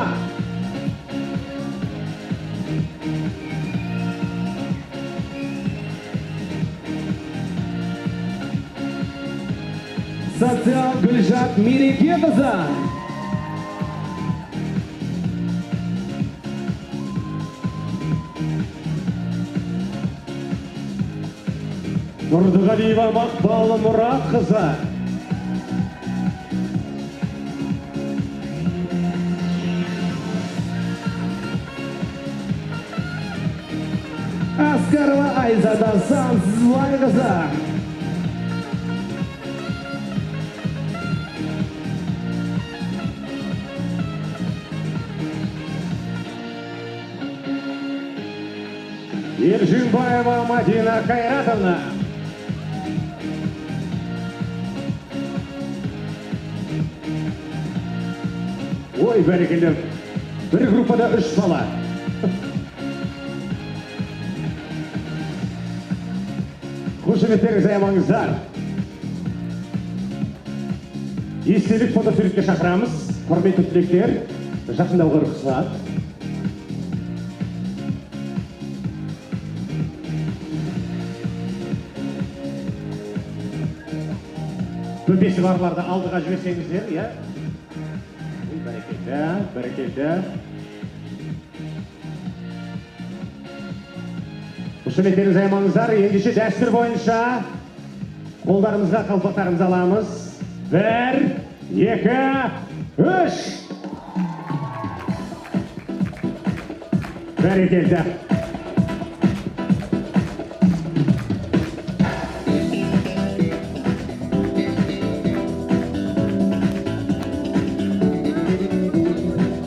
Социал Гүлжат Мерекеқызы. Нұрдығалиева Мақпал Мұратқызы. Аскарова Айзада Сансызбайқызы. Ержинбаева Мадина Кайратовна. Ой, бәрекелді. Bir группада 3 бала. Қошеметтеріңізді аямаңыздар. Естелік фотосуретке шақырамыз. Құрметті түлектер, жақындауға рұқсат. Төбесі барларды алдыға жіберсеңіздер, иә? Бәрекелді, бәрекелді. Қошеметтеріңізді аямаңыздар. Ендеше дәстүр бойынша қолдарымызға қалпақтарымызды аламыз. 1, 2, 3. Бәрекелді.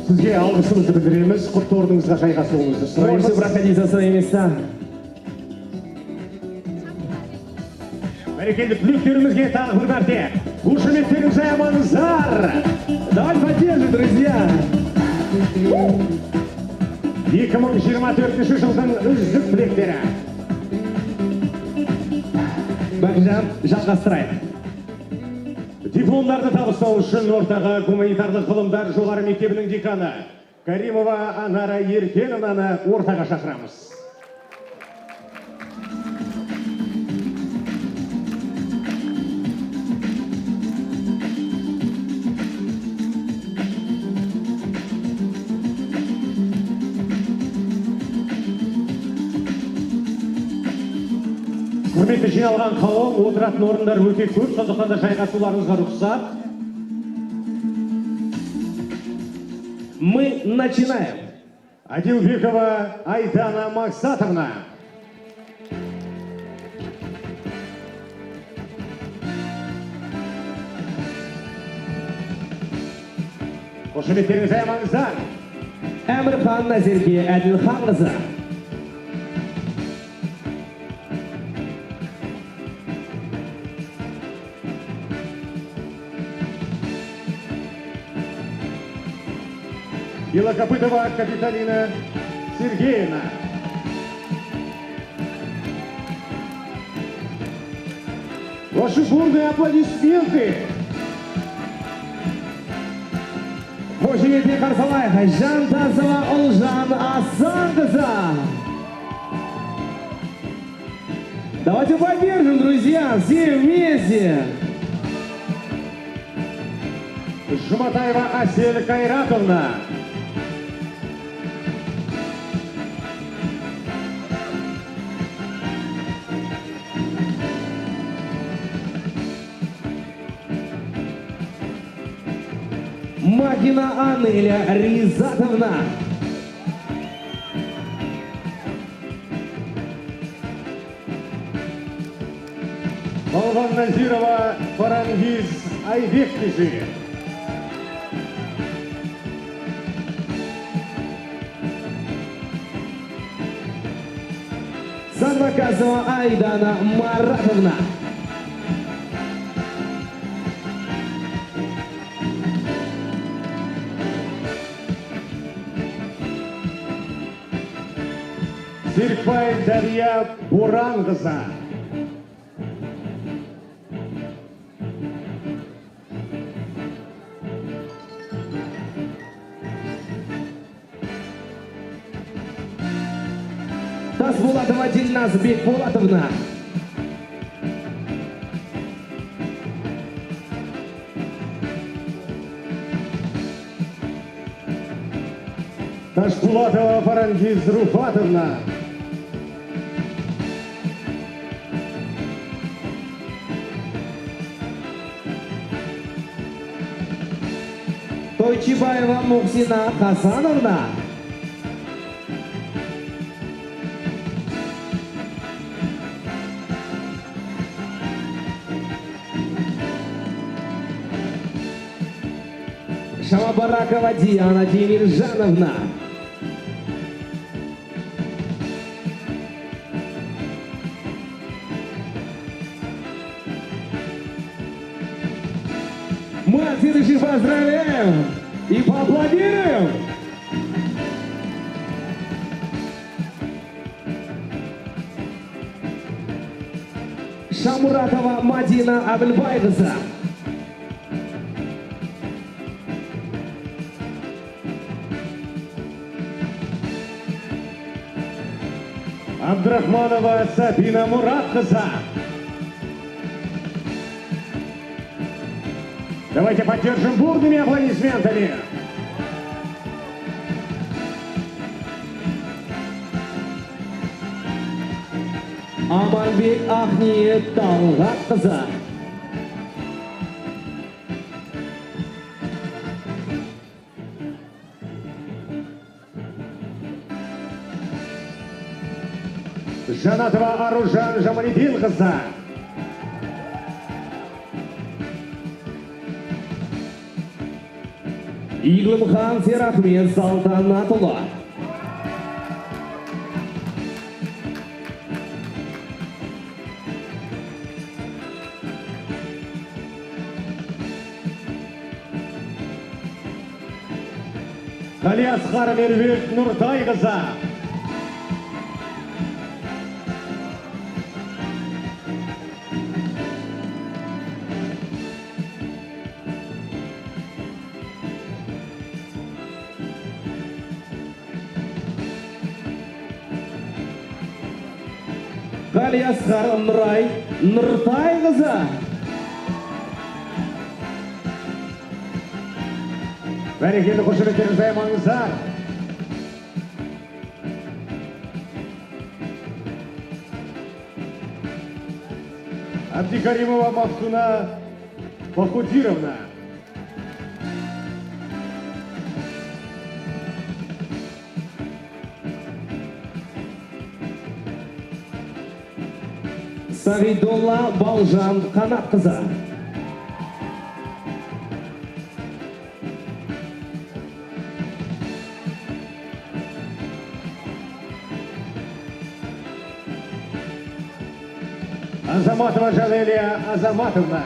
Сізге алғысымызды білдіреміз. Құтты орныңызға жайғасуыңызды сұраймыз. Можете проходить за свои места. Бәрекелді түлектерімізге тағы бір мәрте. Қошеметтеріңізді аямаңыздар. Давай поддержим, друзья. 2024 жылдың үздік түлектері. Бақытжан, жалғастырайық. Дипломдарды табыстау үшін ортаға гуманитарлық ғылымдар жоғары мектебінің деканы Каримова Анара Еркеновнаны ортаға шақырамыз. Құрметті жиналған қауым, отыратын орындар өте көп, сондықтан да жайғасуларыңызға рұқсат. Мы начинаем. Адилбекова Айдана Максатовна. Қошеметтеріңізді аямаңыздар. Әмірхан Назерге Әділханқызы. Белокопытова Капиталина Сергеевна. Ваши бурные аплодисменты. Қошеметпен қарсы алайық. Жантасова Ұлжан Асанқызы. Давайте поддержим, друзья, все вместе. Жұматаева Асель Кайратовна. Магина Анеля Ризатовна. Балван Назирова Фарангиз Айбекқызы. Садвакасова Айдана Маратовна. Серікбай Дарья Буранқызы. Тасболатова Дильназ Бекболатовна. Ташпулатова Фарангиз Руфатовна. Тойчибаева Мухсина Хасановна. Шамабаракова Диана Тимиржановна. Мы от всей души поздравляем и поаплодируем. Шамуратова Мадина Абельбайдаса. Абдрахманова Сабина Муратхаза. Давайте поддержим бурными аплодисментами. Аманбек Ахниет Талгатқызы. Жанатова Аружан Жамалидинқызы. Иглымхан Серахмет Салтанатұлы. Қалиасқар Меруерт Нұртайқызы. Қалиасқар Нұрай Нұртайқызы. Бәрекелді қошеметтеріңізді аймаңыздар. Абдикаримова Махсуна Бахудировна. Сағидолла Балжан Қанатқызы. Азаматова Жалелия Азаматовна.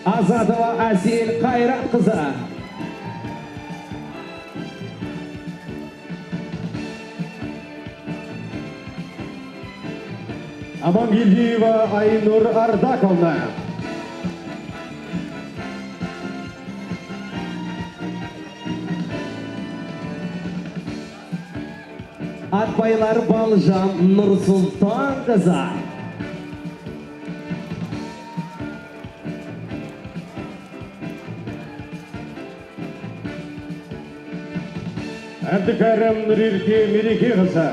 Азатова Асель Қайратқызы. Амангелдиева Айнур Ардаковна. Атбайлар Балжан Нұрсұлтанқызы. Әбдікәрім Нұрерке Мерекеқызы.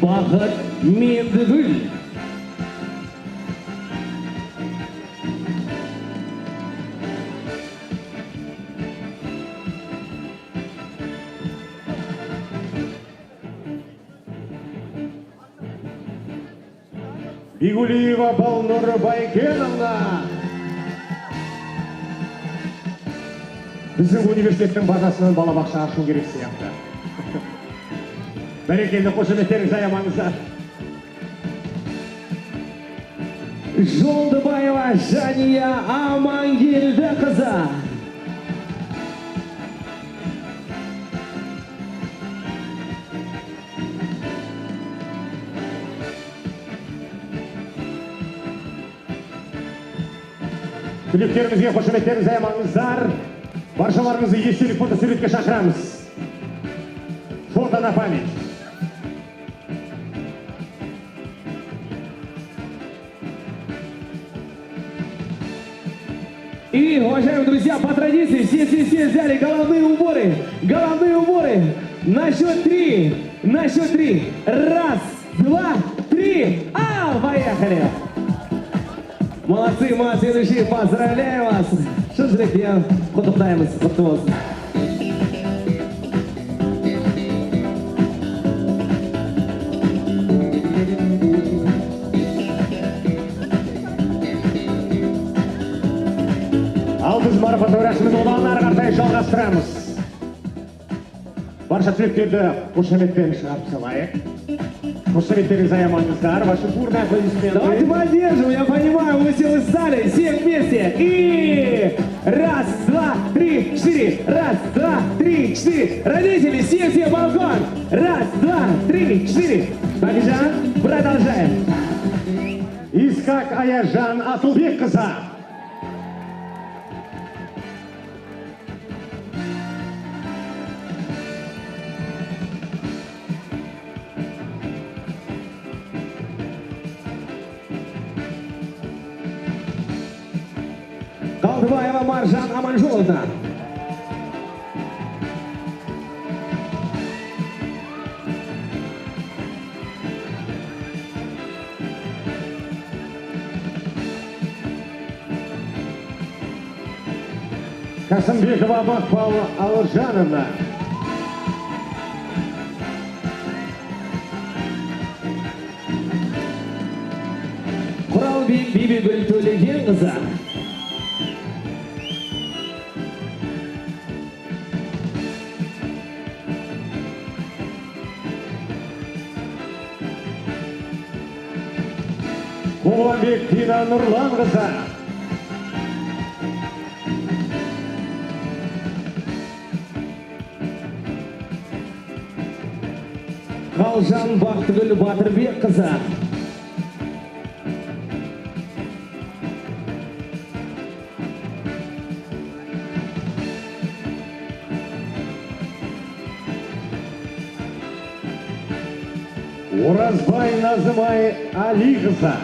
Бақыт Мендігүл. Бигулиева Балнур Байкеновна. Біздің университеттің базасынан балабақша ашу керек сияқты. Бәрекелді қошеметтеріңізді аямаңыздар. Жолдыбаева Жания Амангелдіқызы. Түлектерімізге қошеметтеріңізді аямаңыздар. Баршаларыңызды естелік фотосуретке шақырамыз. Фото на память. И, уважаемые друзья, по традиции все взяли головные уборы. Головные уборы. На счет три. На счет три. Раз, два, три. Поехали. Молодцы, молодцы, ведущие. Поздравляю вас. Что же я құттықтаймыз, құтты болсын. Ал біз марапаттау рәсімін одан ары қарай жалғастырамыз. Барша түлектерді қошеметпен шығарып салайық. Қошеметтеріңізді аямаңыздар, ваши бурные аплодисменты. Давайте поддержим, я понимаю, вы все устали, все вместе. И раз, два, три, четыре. Раз, два, три, четыре. Родители, все балкон. Раз, два, три, четыре. Бакжан, продолжаем. Искак Аяжан Атылбекқызы. Қалдыбаева Маржан Аманжоловна. Касымбекова Мақпал Алжановна. Құралбек Бибігүл Төлегенқызы. Құланбек Дина Нұрланқызы. Қалжан Бақтыгүл Батырбекқызы. Оразбай Назымай Алиқызы.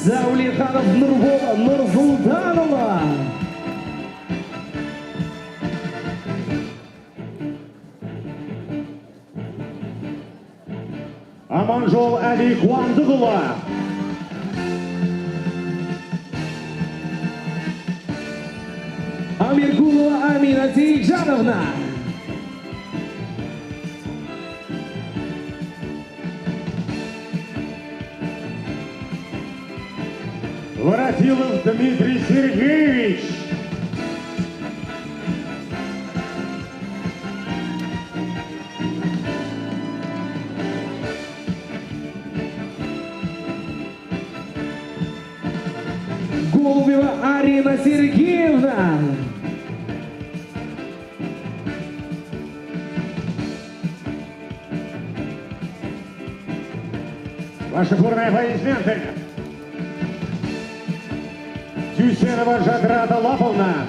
Заулиханов Нұрсұлтанова. Аманжол Әли Қуандықұлы. Амиргулова Амина Сейджановна. Воротилов Дмитрий Сергеевич. Голубева Арина Сергеевна. Ваши бурные аплодисменты. Тюсенова Жаграта Лаповна.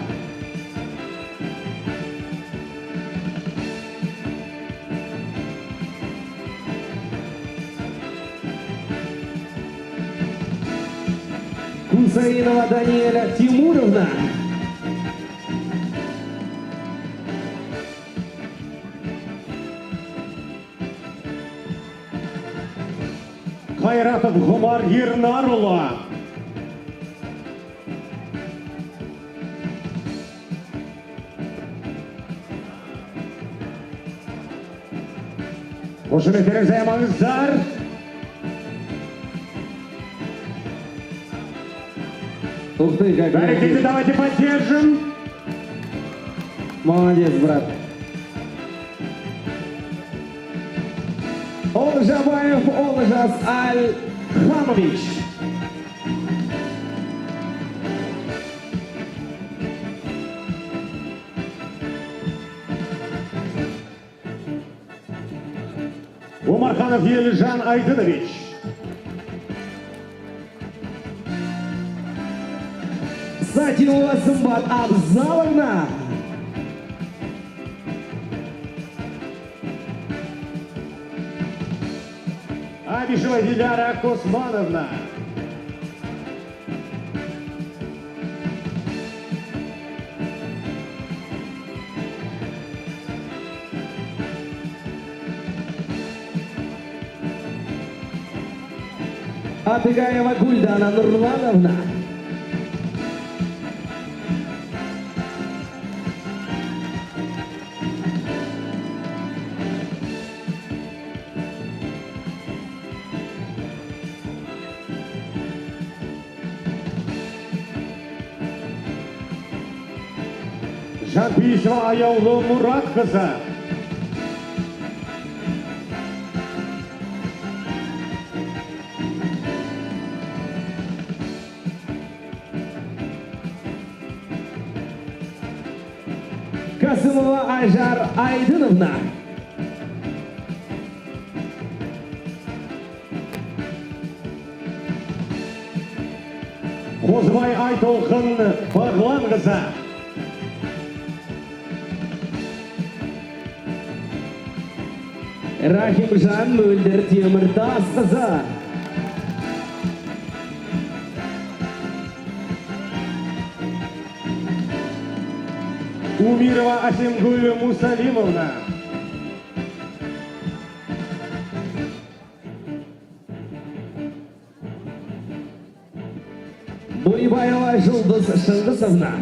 Кусаинова Даниэля Тимуровна. Қайратов Ғұмар Ернарұлы. Қошеметтеріңізді аямаңыздар. Ух ты, как Бәрекелді, давайте поддержим. Молодец, брат. Олжабаев Олжас Аль-Хамович. Умарханов Елжан Айдынович. Сатилова Сымбат Абзаловна. Абишева Диляра Космановна. Атыгаева Гульдана Нурлановна. Жанпейісова Аяулы Мұрат қызы. Касымова Айжар Айдыновна. Қозыбай Айтолқын Бағлан қызы. Рахимжан Мөлдір Теміртас қызы. Умирова Асемгуль Мусалимовна. Бурибаева Жұлдыз Шыңғысовна.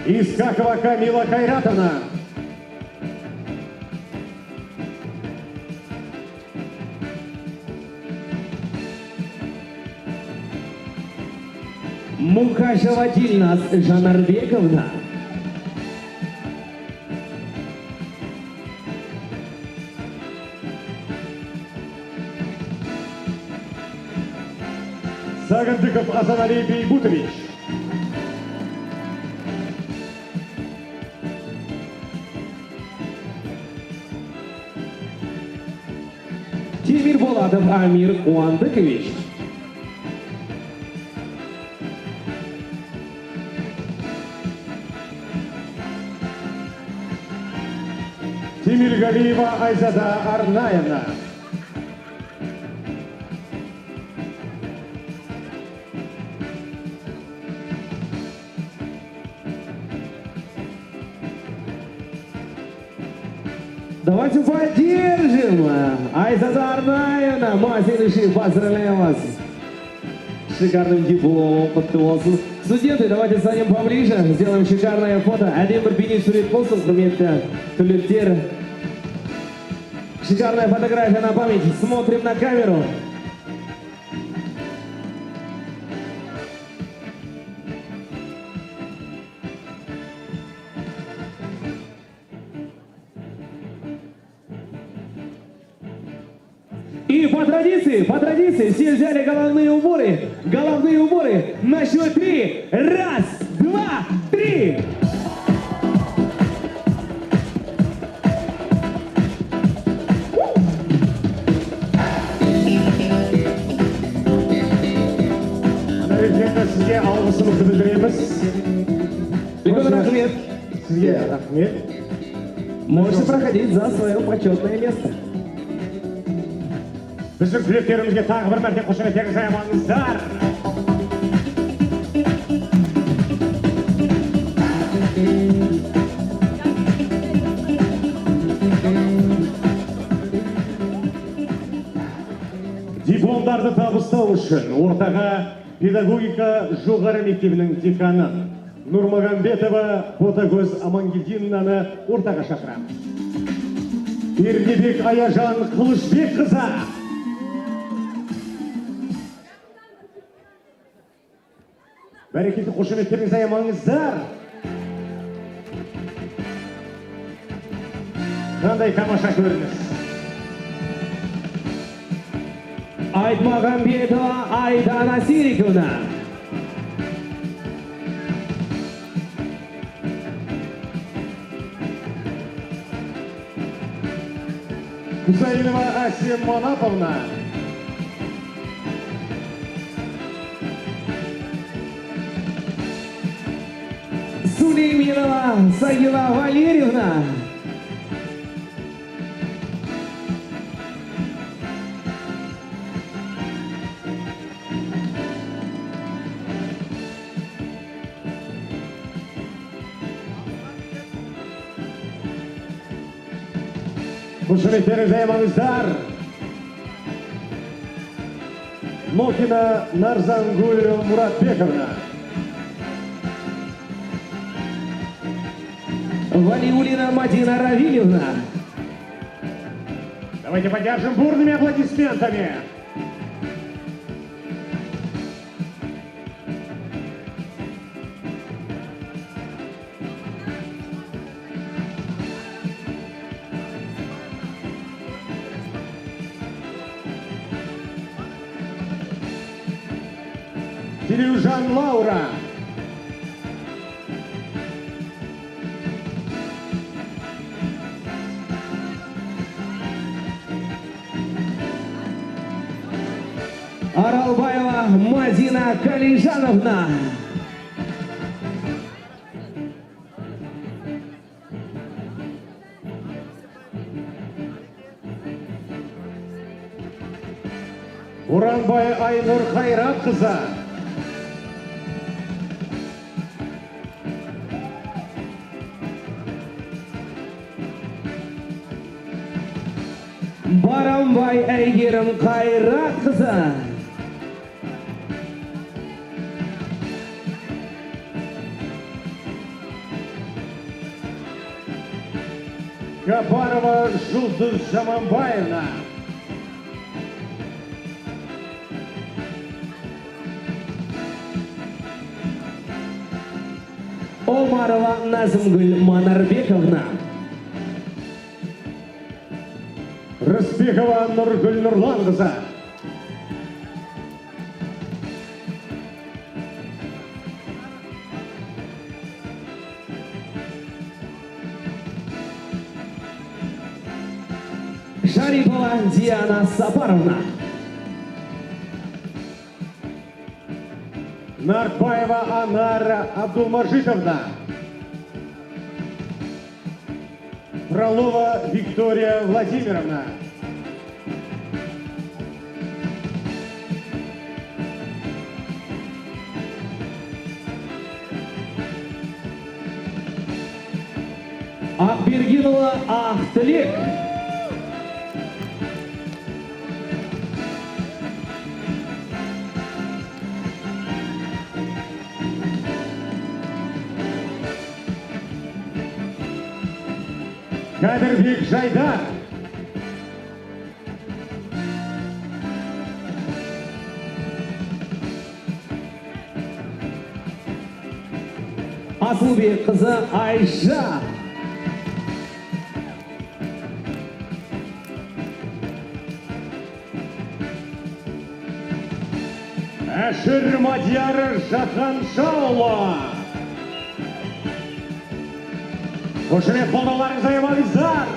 Искакова Камила Кайратовна. Мукашева Дильназ Жанарбековна. Сагандыков Азанали Бейбутович. Темир Болатов Амир Уандыкович. Тимиргалиева Айзада Арнаевна. Давайте поддержим Айзада Арнаевна. Мазиныши, поздравляем вас с шикарным дипломом. Подпилосу. Студенты, давайте станем поближе, сделаем шикарное фото. Один бейбит сурет болсын, құрметті түлектер. Шикарная фотография на память. Смотрим на камеру. И по традиции, все взяли головные уборы на счет 3. Раз, два, три. Наведенно сізге алғысымызды білдіреміз. Үлкен рахмет. Сізге рахмет. Можете проходить за свое почетное место. Біздің түлектерімізге тағы бір мәрте қошеметтеріңізді аямаңыздар. Дипломдарды табыстау үшін ортаға педагогика жоғары мектебінің деканы Нұрмағамбетова Ботагөз Амангелдиновнаны ортаға шақырамын. Ернебек Аяжан Қылышбек қызы. Бәрекелді қошеметтеріңізді аямаңыздар. Қандай тамаша көрініс. Айтмағамбетова Айдана Сириковна. Хусайнова Асия Манаповна. Сулейменова Сагила Валерьевна. Қошеметтер жаймаңыздар. Нокина Нарзангуль Муратбековна. Валиулина Мадина Равильевна. Давайте поддержим бурными аплодисментами. Кирюжан Лаура. Аралбаева Мадина Калижановна. Уранбай Айнур Хайратқызы. Барамбай Әйгерім Қайратқызы. Капарова Жулдыз Жаманбаевна. Омарова Назымгүл Манарбековна. Рысбекова Нұргүл Нұрланқызы. Шарипова Диана Сапаровна. Нарбаева Анара Абдулмажитовна. Фролова Виктория Владимировна. Акбергинова Ахтылек. Кадырбек Жайдар. Асылбек қызы Айша. Әшір Мадияр Жаһаншаұлы. Қошемет қолдауларыңызды аямаңыздар.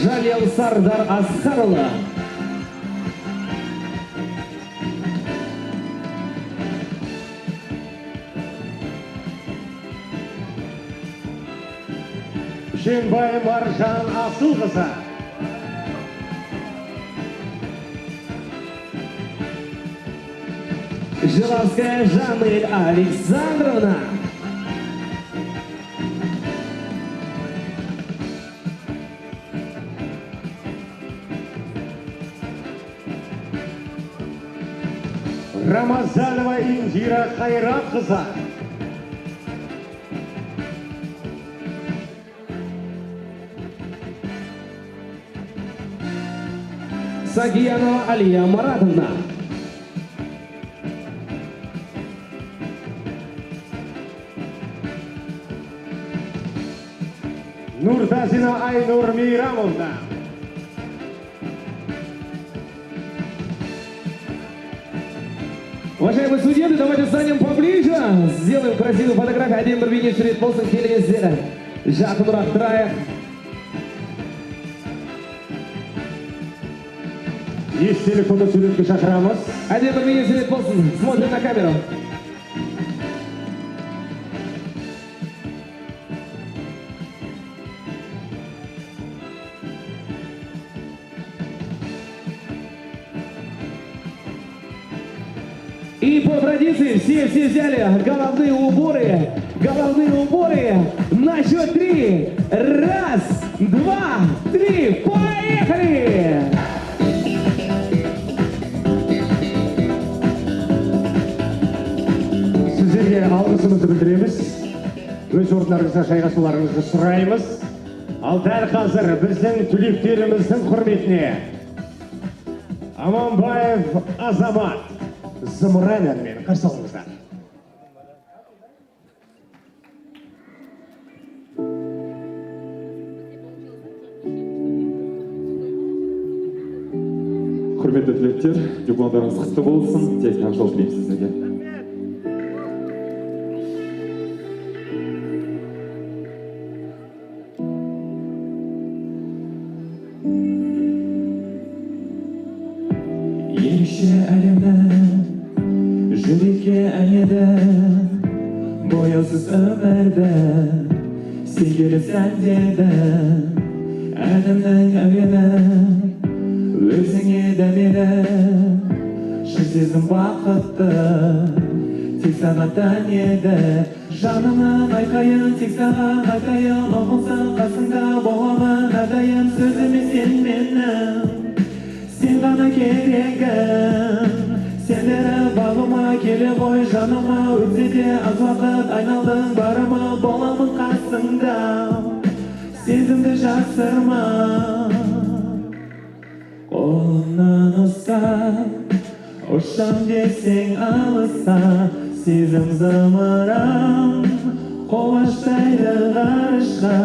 Жалел Сардар Асқарұлы. Шенбай Маржан Асылқызы. Жилавская Жанель Александровна. Рамазанова Индира Хайратқызы. Сагиянова Алия Маратовна. Нуртазина Айнур Мейрамовна. Уважаемые студенты, давайте станем поближе. Сделаем красивую фотографию. Один бірбейне сурет болсын келіңіздер. Жақынырақ тұрайық. естелік фото суретке шақырамыз. Әдемі бір естелік болсын. Смотрим на камеру. И по традиции все взяли головные уборы. Головные уборы на счет 3. Раз, два, три. Поехали! Сіздерге алғысымызды білдіреміз. Өз орындарыңызға жайғасуларыңызды сұраймыз. Ал дәл қазір біздің түлектеріміздің құрметіне Аманбаев Азамат зымыран әнімен қарсы алыңыздар. Құрметті түлектер, дипломдарыңыз құтты болсын, техникалық жол тілеймін сіздерге. Ерекше әлемнің жүрекке әнеді, бояусыз өмірді сен келіп сәндеді. Әлемнің әуені өзіңе дәмелі, шын сезім бақытты тек саған еді. Жанымның айқайын тек саған айтайын, ұғынсаң қасыңда боламын әрдайым. Сөзіме сен менің, сен ғана керегім. Сендері бағыма келе ғой жаныма, өтсе де аз уақыт айналдың барыма. Боламын қасыңда, сезімді жасырма. Қолымнан ұстап, ұшам десең алыса, сезім зымыран қолаштайды ғарышқа.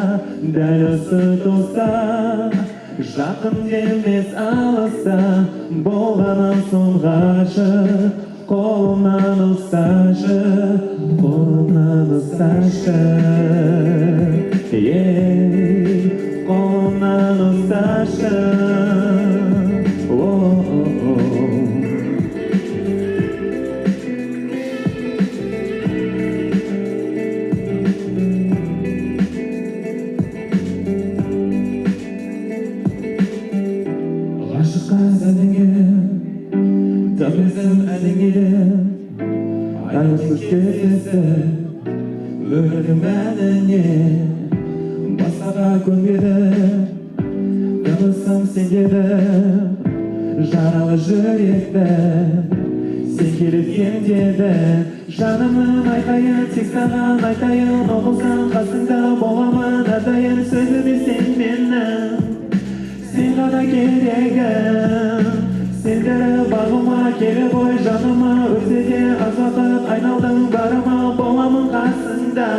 Дәл осы тостап, жақын демес алыса, болғаннан соң ғашық. Қолымнан ұсташы, қолымнан ұсташы. Қолымнан ұсташы. Табылсам әліңе, айлықсыз кездесіп, өмірдің мәніне басқаға көнбедім. Табылсам сен дедім, жаралы жүректі сен келіп емдедің. Жанымның айқайын тек саған айтайын, ұғынсаң қасыңда боламын әрдайым. Сөзіме сен менің, сен ғана керегім. Сендері бағыма келе ғой жаныма, өтсе де аз уақыт айналдың барыма. Боламын қасыңда,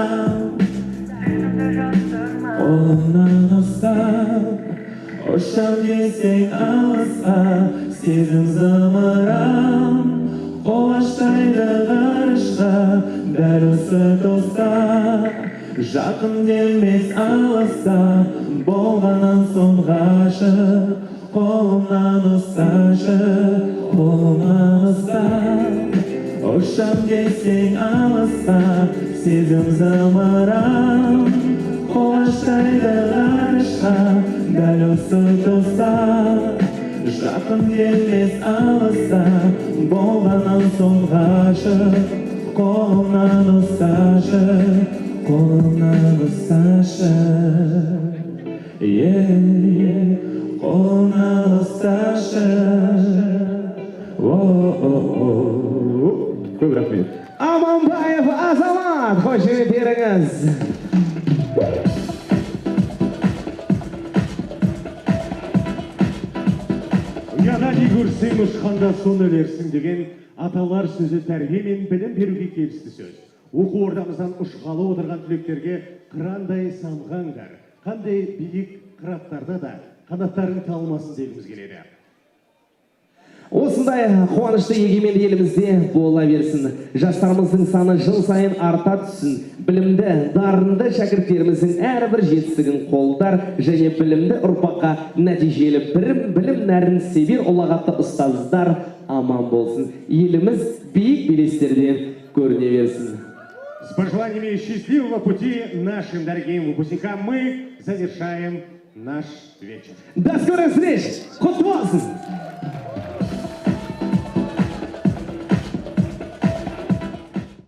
қолымнан ұстап, ұшам десең алысқа. Сезім зымыран қолаштайды ғарышқа. Дәл осы тостап, жақын демес алыса, болғаннан соң ғашық. Қолымнан ұсташы, қолымнан ұстап, ұшам десең алысқа. Сезім зымыран қолаштайды ғарышқа. Дәл осы тостап, жақын демес алыса, болғаннан соң ғашық. Қолымнан ұсташы, қолымнан ұсташы. Қолымнан ұсташы. Көп рахмет. Аманбаев Азамат, қошеметтеріңіз. Ұяда не көрсең ұшқанда соны ілерсің деген аталар сөзі тәрбие мен білім беруге келісті сөз. Оқу ордамыздан ұшқалы отырған түлектерге қырандай самғаңдар, қандай биік қыраттарда да қанаттарың талмасын дегіміз келеді. Осындай қуанышты егемен елімізде бола берсін. Жастарымыздың саны жыл сайын арта түссін. Білімді, дарынды шәкірттеріміздің әрбір жетістігін қолдар және білімді ұрпаққа нәтижелі білім нәрін себер ұлағатты ұстаздар аман болсын. Еліміз биік белестерден көріне берсін. С пожеланиями счастливого пути нашим дорогим выпускникам мы завершаем наш вечер. До скорых встреч! Құтты болсын!